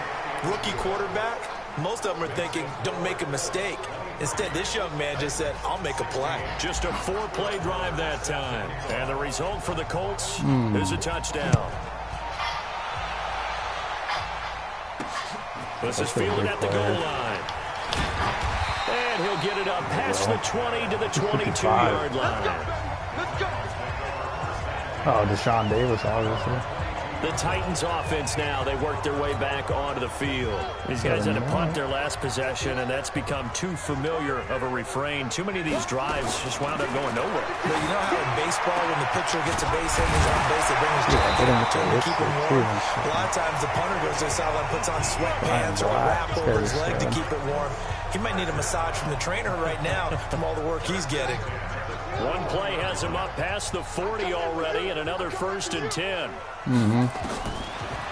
S5: rookie quarterback, most of them are thinking, don't make a mistake. Instead, this young man just said, I'll make a play.
S4: Just a 4-play drive that time. And the result for the Colts is a touchdown. This is fielded at the goal line. And he'll get it up past the 20 to the 22-yard line.
S1: Oh, Deshaun Davis, obviously.
S4: The Titans offense now, they work their way back onto the field. These guys had to punt their last possession, and that's become too familiar of a refrain. Too many of these drives just wound up going nowhere.
S5: But you know how in baseball, when the pitcher gets a base hit and he's on base, they bring his jacket out to keep him warm. A lot of times the punter goes to the sideline, puts on sweatpants or a wrap over his leg to keep it warm. He might need a massage from the trainer right now from all the work he's getting.
S4: One play has him up past the 40 already, and another 1st and 10.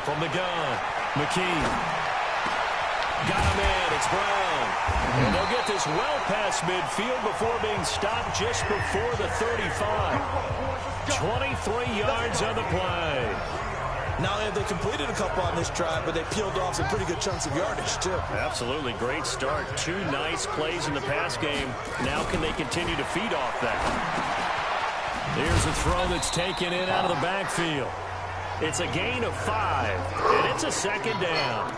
S4: From the gun, McKee. Got him in. It's Brown. And they'll get this well past midfield before being stopped just before the 35. 23 yards on the play.
S5: Not only have they completed a couple on this drive, but they peeled off some pretty good chunks of yardage, too.
S4: Absolutely. Great start. 2 nice plays in the pass game. Now can they continue to feed off that? Here's a throw that's taken in out of the backfield. It's a gain of 5, and it's a 2nd down.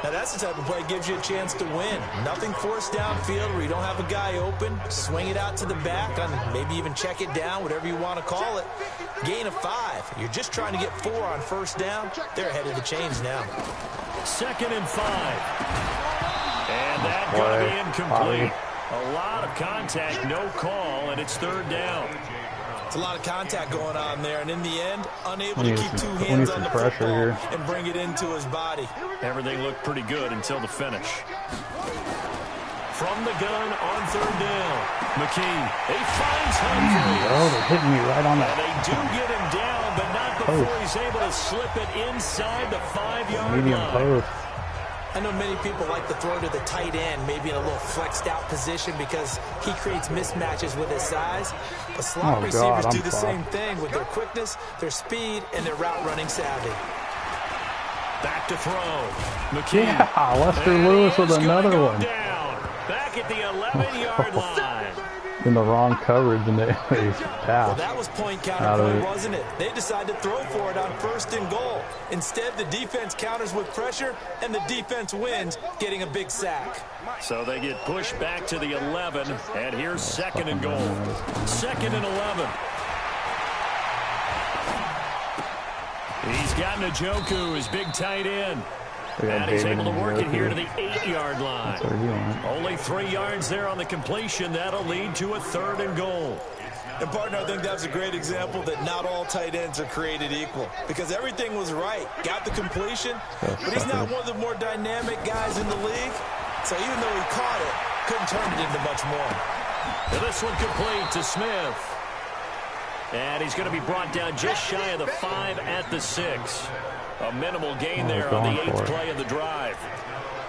S5: Now, that's the type of play that gives you a chance to win. Nothing forced downfield where you don't have a guy open. Swing it out to the back, and maybe even check it down, whatever you want to call it. Gain of 5. You're just trying to get 4 on 1st down. They're ahead of the chains now.
S4: 2nd and 5. And that going to be incomplete. A lot of contact, no call, and it's 3rd down.
S5: It's a lot of contact going on there, and in the end, unable to keep 2 hands on the football here and bring it into his body.
S4: Everything looked pretty good until the finish. From the gun on 3rd down, McKee. He finds Humphrey.
S1: Oh, they're hitting me right on that.
S4: And they do get him down, but not before he's able to slip it inside the 5-yard line.
S1: Post.
S5: I know many people like to throw to the tight end, maybe in a little flexed out position because he creates mismatches with his size. But slot receivers do the same thing with their quickness, their speed, and their route running savvy.
S4: Back to throw. McKee.
S1: Yeah, Lester Lewis with another one.
S4: Down. Back at the 11-yard line.
S1: In the wrong coverage, and they passed.
S5: Well, that was point counterpoint, wasn't it? They decided to throw for it on 1st and goal. Instead, the defense counters with pressure, and the defense wins, getting a big sack.
S4: So they get pushed back to the 11, and here's 2nd and goal. 2nd and 11. He's got Njoku, his big tight end. And he's able to work it here to the 8-yard line. Only 3 yards there on the completion. That'll lead to a 3rd and goal.
S5: And, partner, I think that's a great example that not all tight ends are created equal. Because everything was right. Got the completion, but he's not one of the more dynamic guys in the league. So even though he caught it, couldn't turn it into much more.
S4: And this one complete to Smith. And he's going to be brought down just shy of the 5 at the 6. A minimal gain there on the 8th play of the drive.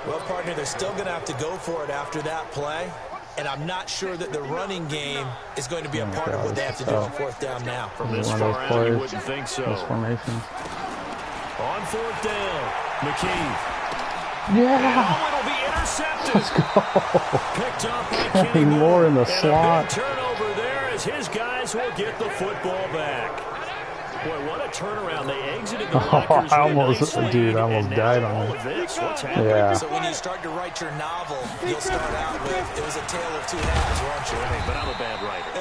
S5: Well, partner, they're still going to have to go for it after that play. And I'm not sure that the running game is going to be a part of what they have to do on 4th down now.
S4: From this far out, you wouldn't think so.
S1: Formation.
S4: On 4th down, McKee.
S1: Yeah.
S4: Oh, it'll be intercepted.
S1: Let's go.
S4: Picked up by Kenny
S1: Moore in the slot.
S4: A big turnover there as his guys will get the football back. Boy, what a turnaround. They exited the lockers
S1: I almost died on it.
S4: What's happening?
S1: Yeah.
S5: So when you start to write your novel, you'll start out with, it was a tale of 2 halves, won't you?
S4: But I'm a bad writer.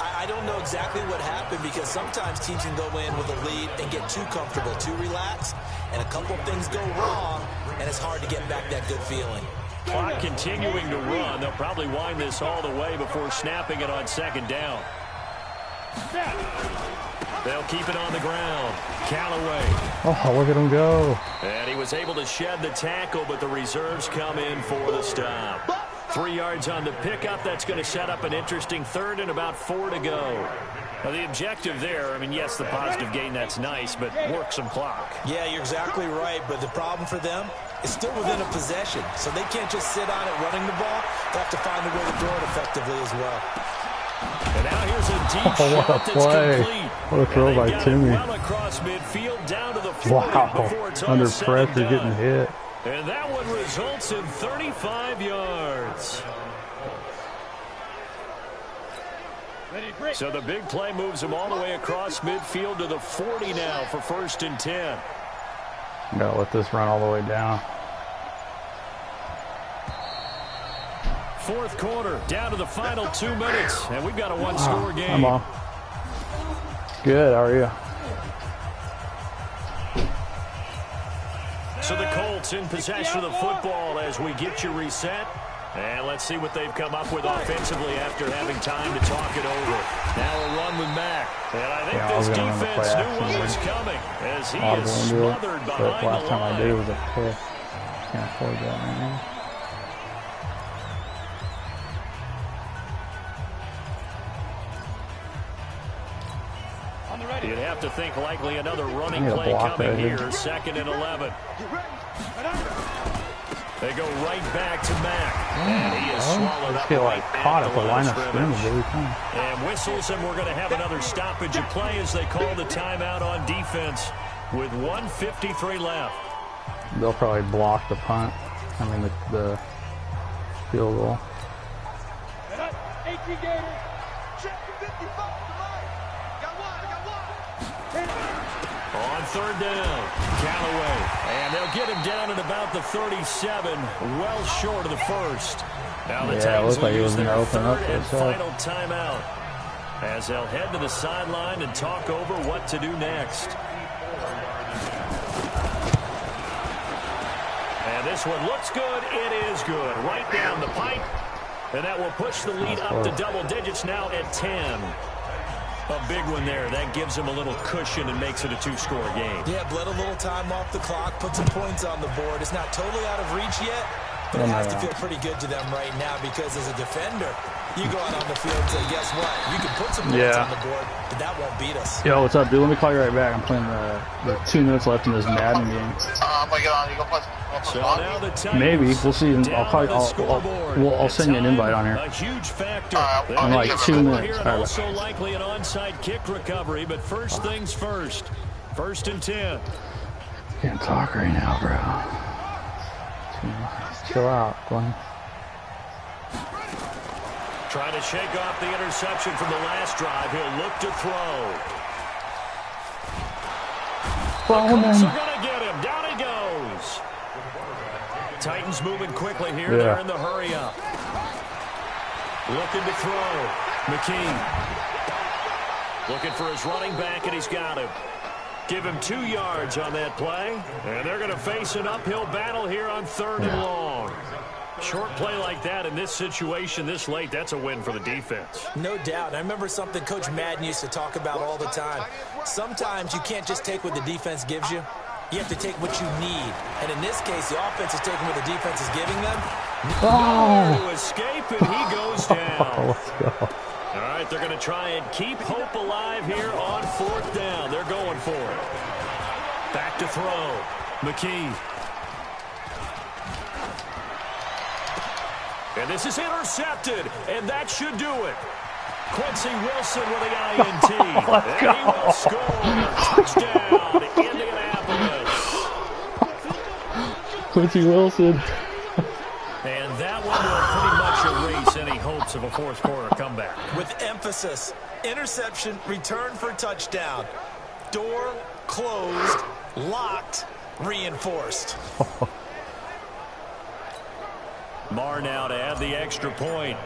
S5: I don't know exactly what happened because sometimes teams can go in with a lead and get too comfortable, too relaxed, and a couple of things go wrong, and it's hard to get back that good feeling.
S4: Clock continuing to run. They'll probably wind this all the way before snapping it on 2nd down. They'll keep it on the ground. Callaway.
S1: Oh, look at him go.
S4: And he was able to shed the tackle, but the reserves come in for the stop. 3 yards on the pickup. That's going to set up an interesting 3rd and about 4 to go. Now, the objective there, I mean, yes, the positive gain, that's nice, but work some clock.
S5: Yeah, you're exactly right, but the problem for them is still within a possession, so they can't just sit on it running the ball. They have to find a way to throw it effectively as well.
S4: And now here's a deep shot that's complete.
S1: What a throw by Timmy.
S4: Well across midfield down to the 40 before it's
S1: under
S4: all said
S1: pressure
S4: and done.
S1: getting hit.
S4: And that one results in 35 yards. So the big play moves them all the way across midfield to the 40 now for 1st and 10.
S1: Gotta let this run all the way down.
S4: 4th quarter, down to the final 2 minutes, and we've got a one-score game.
S1: I'm on. Good, how are you?
S4: So the Colts in possession of the football as we get you reset. And let's see what they've come up with offensively after having time to talk it over. Now a run with Mack. And I think this defense knew what was coming as he is smothered behind the line.
S1: Last time I did was a pick. Can't afford that right now.
S4: You'd have to think likely another running play coming here. 2nd and 11. They go right back to Mack. And he is swallowed up right
S1: caught at the line of scrimmage every time.
S4: And whistles, and we're going to have another stoppage of play as they call the timeout on defense with 1:53 left.
S1: They'll probably block the punt. I mean, the field goal.
S6: 18 Gators. Check the 55. Got one.
S4: On 3rd down, Callaway. And they'll get him down at about the 37, well short of the first. Now the Titans will use their 3rd and final timeout as they'll head to the sideline and talk over what to do next. And this one looks good. It is good. Right down the pipe. And that will push the lead up to double digits now at 10. A big one there. That gives him a little cushion and makes it a 2-score game.
S5: Yeah, bled a little time off the clock, put some points on the board. It's not totally out of reach yet, but it has to feel pretty good to them right now because as a defender, you go out on the field and say, guess what? You can put some points on the board, but that won't beat us.
S1: Yo, what's up, dude? Let me call you right back. I'm playing the 2 minutes left in this Madden game.
S7: I'm going to get on. You go play
S4: so now the Titans
S1: maybe. We'll see. I'll call you. I'll send you an invite on here.
S4: A huge factor.
S1: In like 2 minutes.
S4: And also likely an onside kick recovery, but first things first. 1st and 10.
S1: Can't talk right now, bro. Chill out, Glenn.
S4: Trying to shake off the interception from the last drive. He'll look to throw.
S1: Follow
S4: Colts are going to get him. Down he goes. Titans moving quickly here.
S1: Yeah.
S4: They're in the hurry up. Looking to throw. McKee. Looking for his running back, and he's got him. Give him 2 yards on that play. And they're going to face an uphill battle here on 3rd and long. Short play like that in this situation this late, that's a win for the defense.
S5: No doubt. I remember something Coach Madden used to talk about all the time. Sometimes you can't just take what the defense gives you. You have to take what you need. And in this case, the offense is taking what the defense is giving them.
S4: Nowhere to escape, and he goes down.
S1: Let's go.
S4: All right, they're going to try and keep hope alive here on 4th down. They're going for it. Back to throw. McKee. And this is intercepted, and that should do it. Quincy Wilson with the INT.
S1: Let's go.
S4: And he will score. Touchdown, Indianapolis.
S1: Quincy Wilson.
S4: And that one will pretty much erase any hopes of a 4th quarter comeback.
S5: With emphasis, interception, return for touchdown. Door closed, locked, reinforced.
S4: Marr now to add the extra point.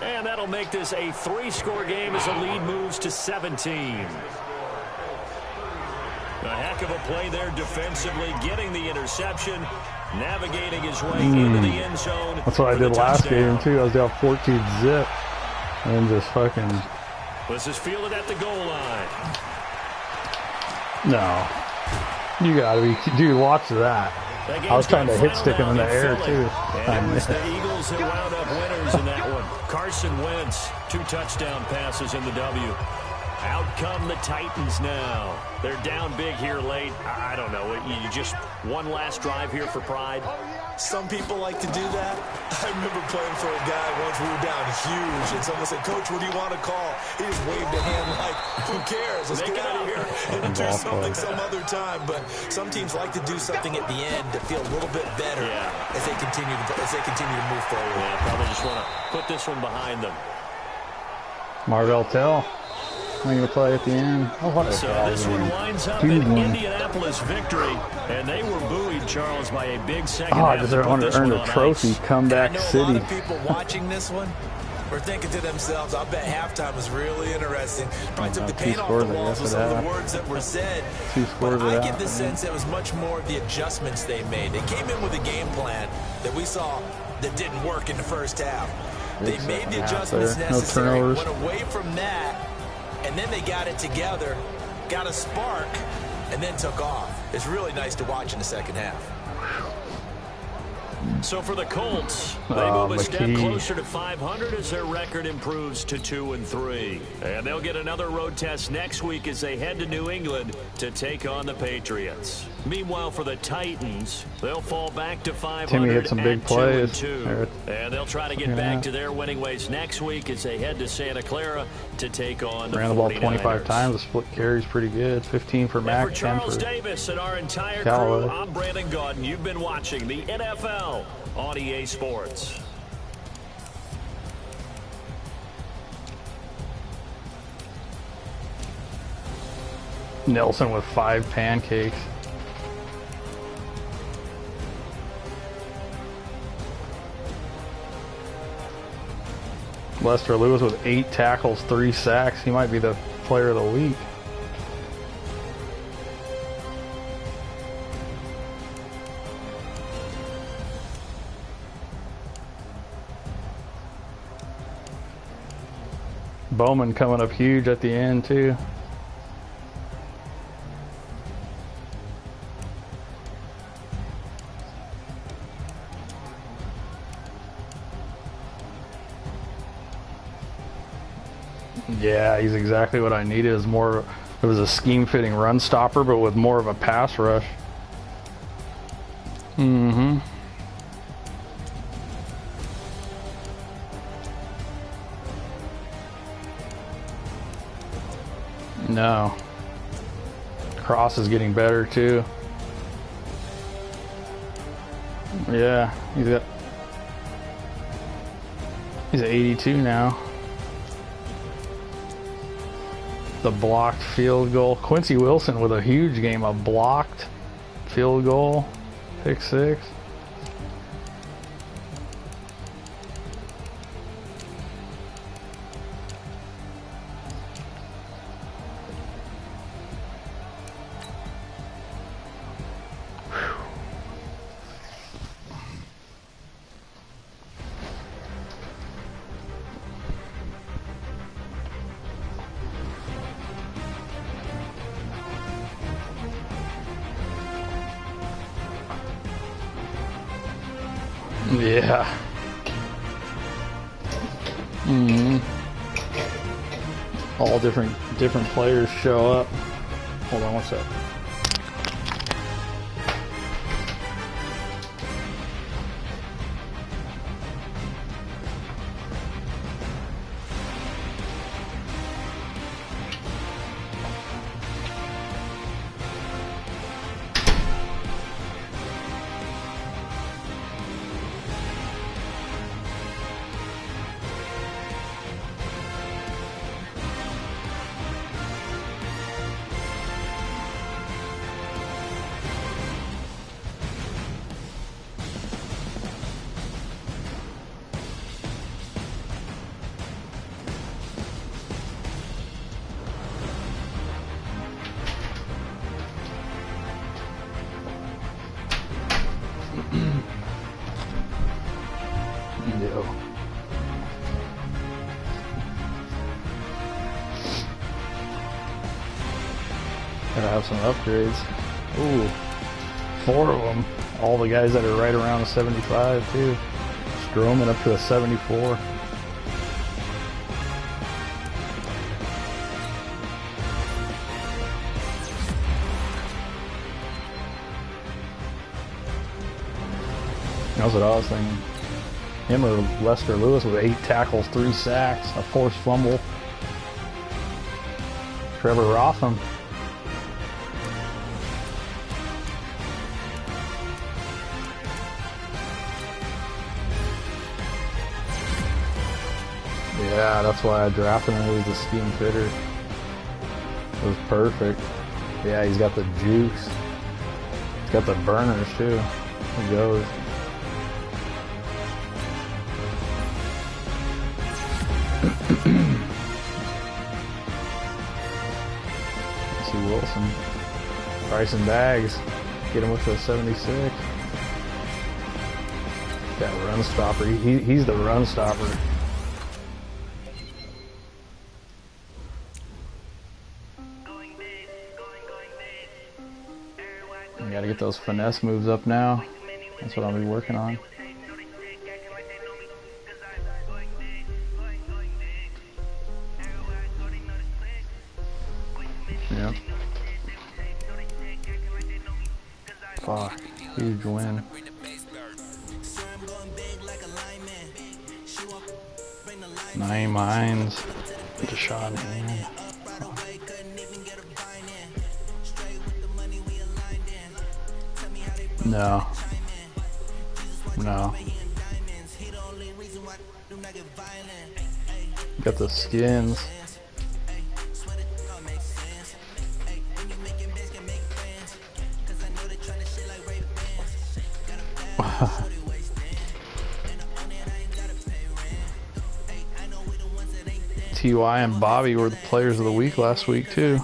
S4: And that'll make this a 3-score game as the lead moves to 17. A heck of a play there defensively, getting the interception, navigating his way into the end zone.
S1: That's what I did last game, too. I was down 14-zip. And just fucking...
S4: This is fielded at the goal line.
S1: No. You gotta be... Dude, watch that. I was trying to hit stick him in the air, too.
S4: And it was the Eagles that wound up winners in that one. Carson Wentz, 2 touchdown passes in the W. Out come the Titans now. They're down big here late. I don't know. You just one last drive here for pride.
S5: Some people like to do that. I remember playing for a guy once we were down huge, and someone said, Coach, what do you want to call? He just waved a hand like, who cares? Let's get out of here and do something some other time. But some teams like to do something at the end to feel a little bit better as they continue to move forward.
S4: Yeah, probably just want to put this one behind them.
S1: Marvell Tell. I'm going to play at the end. Oh, what a
S4: so this one winds up an Indianapolis victory, and they were buoyed, Charles, by a big second half.
S1: I just want to earn a trophy, Comeback City.
S5: A lot of people watching this one were thinking to themselves, I bet halftime was really interesting. Probably took the paint off the walls with some of the words that were said. But I get the sense it was much more of the adjustments they made. They came in with a game plan that we saw that didn't work in the first half. They made the adjustments necessary, went away from that, and then they got it together, got a spark, and then took off. It's really nice to watch in the second half.
S4: So for the Colts, they move a step
S1: McKee.
S4: closer to 500 as their record improves to 2-3. And they'll get another road test next week as they head to New England to take on the Patriots. Meanwhile, for the Titans, they'll fall back to 500
S1: Timmy hit some big
S4: at
S1: plays.
S4: 2-2. And they'll try to get back to their winning ways next week as they head to Santa Clara to take on the
S1: Ran the ball
S4: 49ers.
S1: 25 times. The split carry's pretty good. 15 for
S4: And
S1: Mac,
S4: for
S1: 10
S4: Charles
S1: for
S4: Davis and our entire
S1: Callaway.
S4: crew, I'm Brandon Gaudin. You've been watching the NFL on EA Sports.
S1: Nelson with 5 pancakes. Lester Lewis with 8 tackles, 3 sacks. He might be the player of the week. Bowman coming up huge at the end too. Yeah, he's exactly what I needed. It was a scheme-fitting run stopper, but with more of a pass rush. Mm-hmm. No. Cross is getting better too. Yeah, he's at 82 now. The blocked field goal. Quincy Wilson with a huge game. A blocked field goal. Pick 6. Yeah. All different players show up. Hold on one sec. Yo. Gotta have some upgrades. Ooh, 4 of them. All the guys that are right around a 75 too. Stroman up to a 74. That's what I was thinking. Him or Lester Lewis with 8 tackles, 3 sacks, a forced fumble. Trevor Rotham. Yeah, that's why I drafted him. He was a scheme fitter. It was perfect. Yeah, he's got the juice. He's got the burners too. He goes. See Wilson. Bryson Baggs. Get him up to a 76. That run stopper. He's the run stopper. You gotta get those finesse moves up now. That's what I'll be working on. Fuck. Huge win. Nine Mines. Deshaun Hand. No. No. Got the skins. TY and Bobby were the players of the week last week too.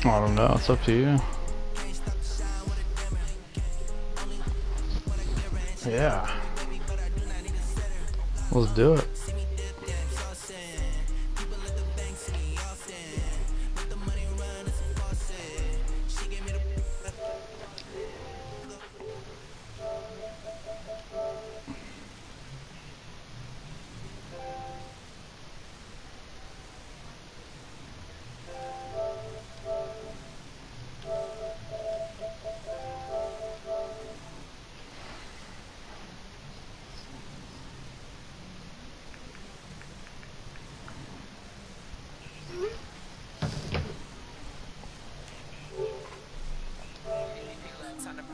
S1: I don't know, it's up to you. Yeah. Let's do it.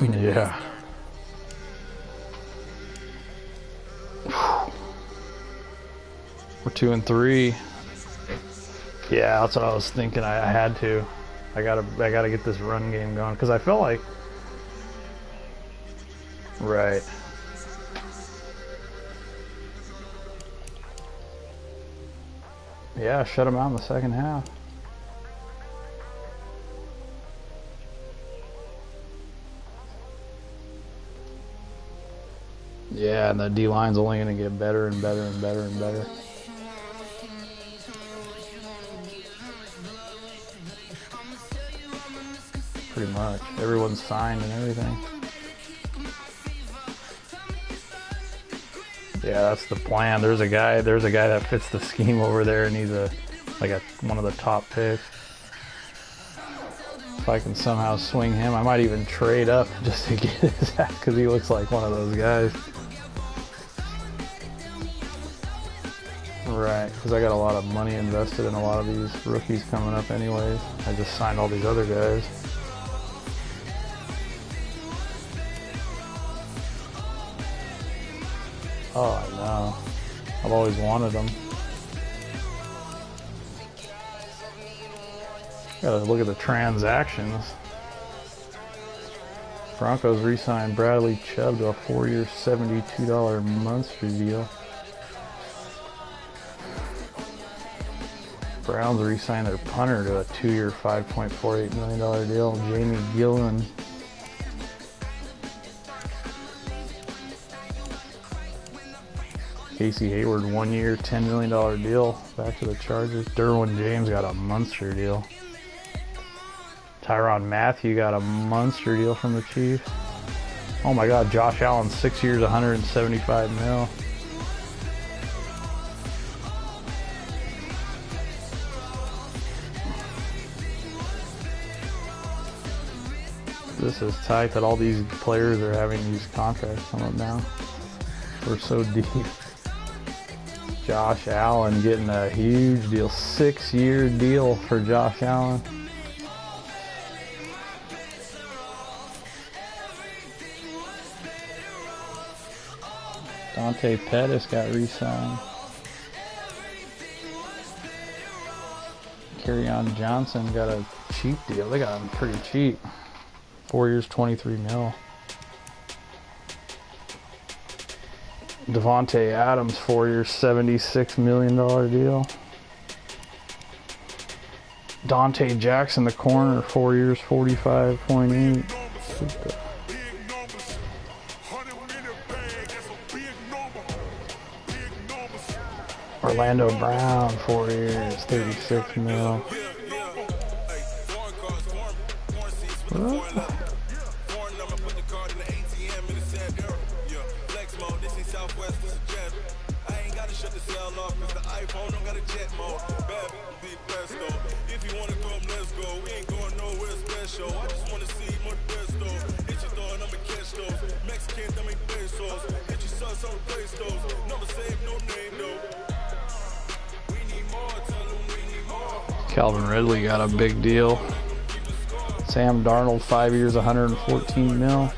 S1: Yeah. We're 2-3. Yeah, that's what I was thinking. I had to. I gotta get this run game going because I felt like. Right. Yeah, shut them out in the second half. Yeah, and the D-line's only going to get better and better and better and better. Pretty much. Everyone's signed and everything. Yeah, that's the plan. There's a guy that fits the scheme over there, and he's one of the top picks. If I can somehow swing him, I might even trade up just to get his ass because he looks like one of those guys. Right, because I got a lot of money invested in a lot of these rookies coming up anyways. I just signed all these other guys. Oh, I know. I've always wanted them. Gotta look at the transactions. Broncos re-signed Bradley Chubb to a 4-year, $72 monthly deal. Browns re-signed their punter to a 2-year, $5.48 million deal. Jamie Gillen. Casey Hayward, 1-year, $10 million deal. Back to the Chargers. Derwin James got a monster deal. Tyrann Mathieu got a monster deal from the Chiefs. Oh my God, Josh Allen, 6 years, $175 million. This is tight that all these players are having these contracts come up now. We're so deep. Josh Allen getting a huge deal. 6-year deal for Josh Allen. Dante Pettis got re-signed. Kerryon Johnson got a cheap deal. They got him pretty cheap. 4 years, $23 million. Devontae Adams, 4 years, $76 million deal. Dante Jackson, the corner, 4 years, 45.8. Orlando Brown, 4 years, 36 mil. Calvin Ridley got a big deal. Sam Darnold, 5 years, 114 mil.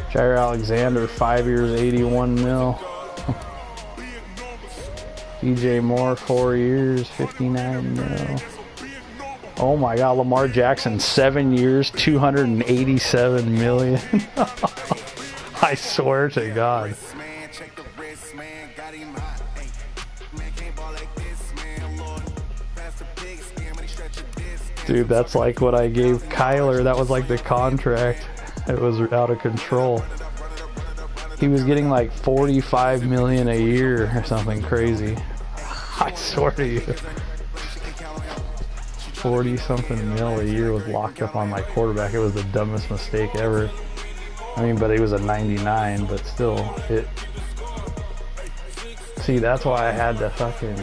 S1: Jair Alexander, 5 years, 81 mil. DJ Moore, 4 years, 59 mil. Oh my God, Lamar Jackson, 7 years, 287 million. I swear to God. Dude, that's like what I gave Kyler. That was like the contract. It was out of control. He was getting like 45 million a year or something crazy. I swear to you. 40 something mil a year was locked up on my quarterback. It was the dumbest mistake ever. I mean, but he was a 99, but still, see, that's why I had to fucking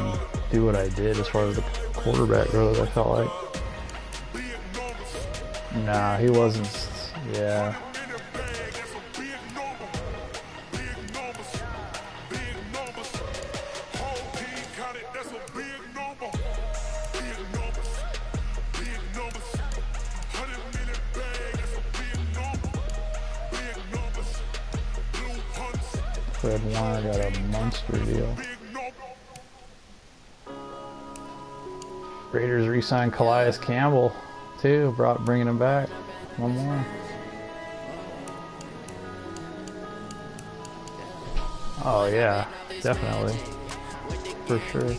S1: do what I did as far as the quarterback goes, I felt like. Nah, he wasn't, yeah. Fred Warner got a monster deal. Raiders re-signed Calais Campbell too, bringing him back. One more. Oh yeah, definitely, for sure.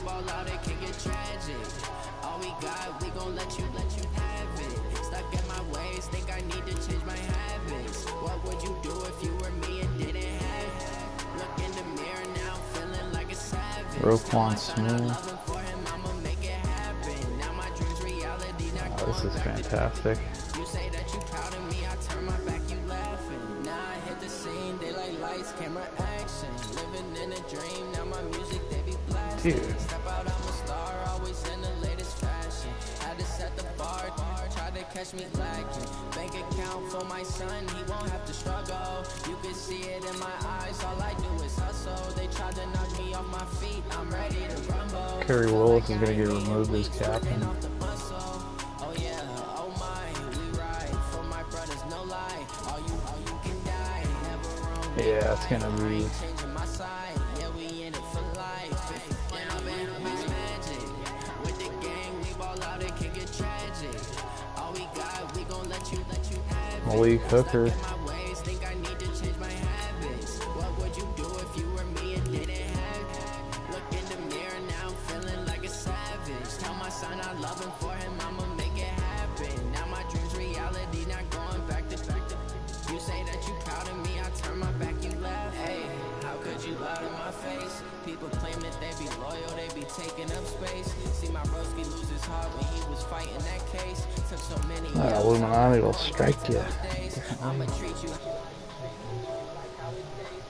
S1: Roquan Smith. Oh, this is fantastic. Dude. Catch me lacking. Bank account for my son, he won't have to struggle. You can see it in my eyes, all I do is hustle. They tried to knock me off my feet, I'm ready to rumble. Kerry Willis is gonna get removed as captain. Oh yeah, oh my, we ride for my brothers, no lie. All you can die, never wrong. Yeah, it's gonna be changing my side. Yeah, we in it for life. With the gang, we ball out, it can get tragic. Malik Hooker. People claim that they be loyal, they be taking up space. See my broski lose his heart when he was fighting that case. Took so many Illuminati will strike you. I'ma treat you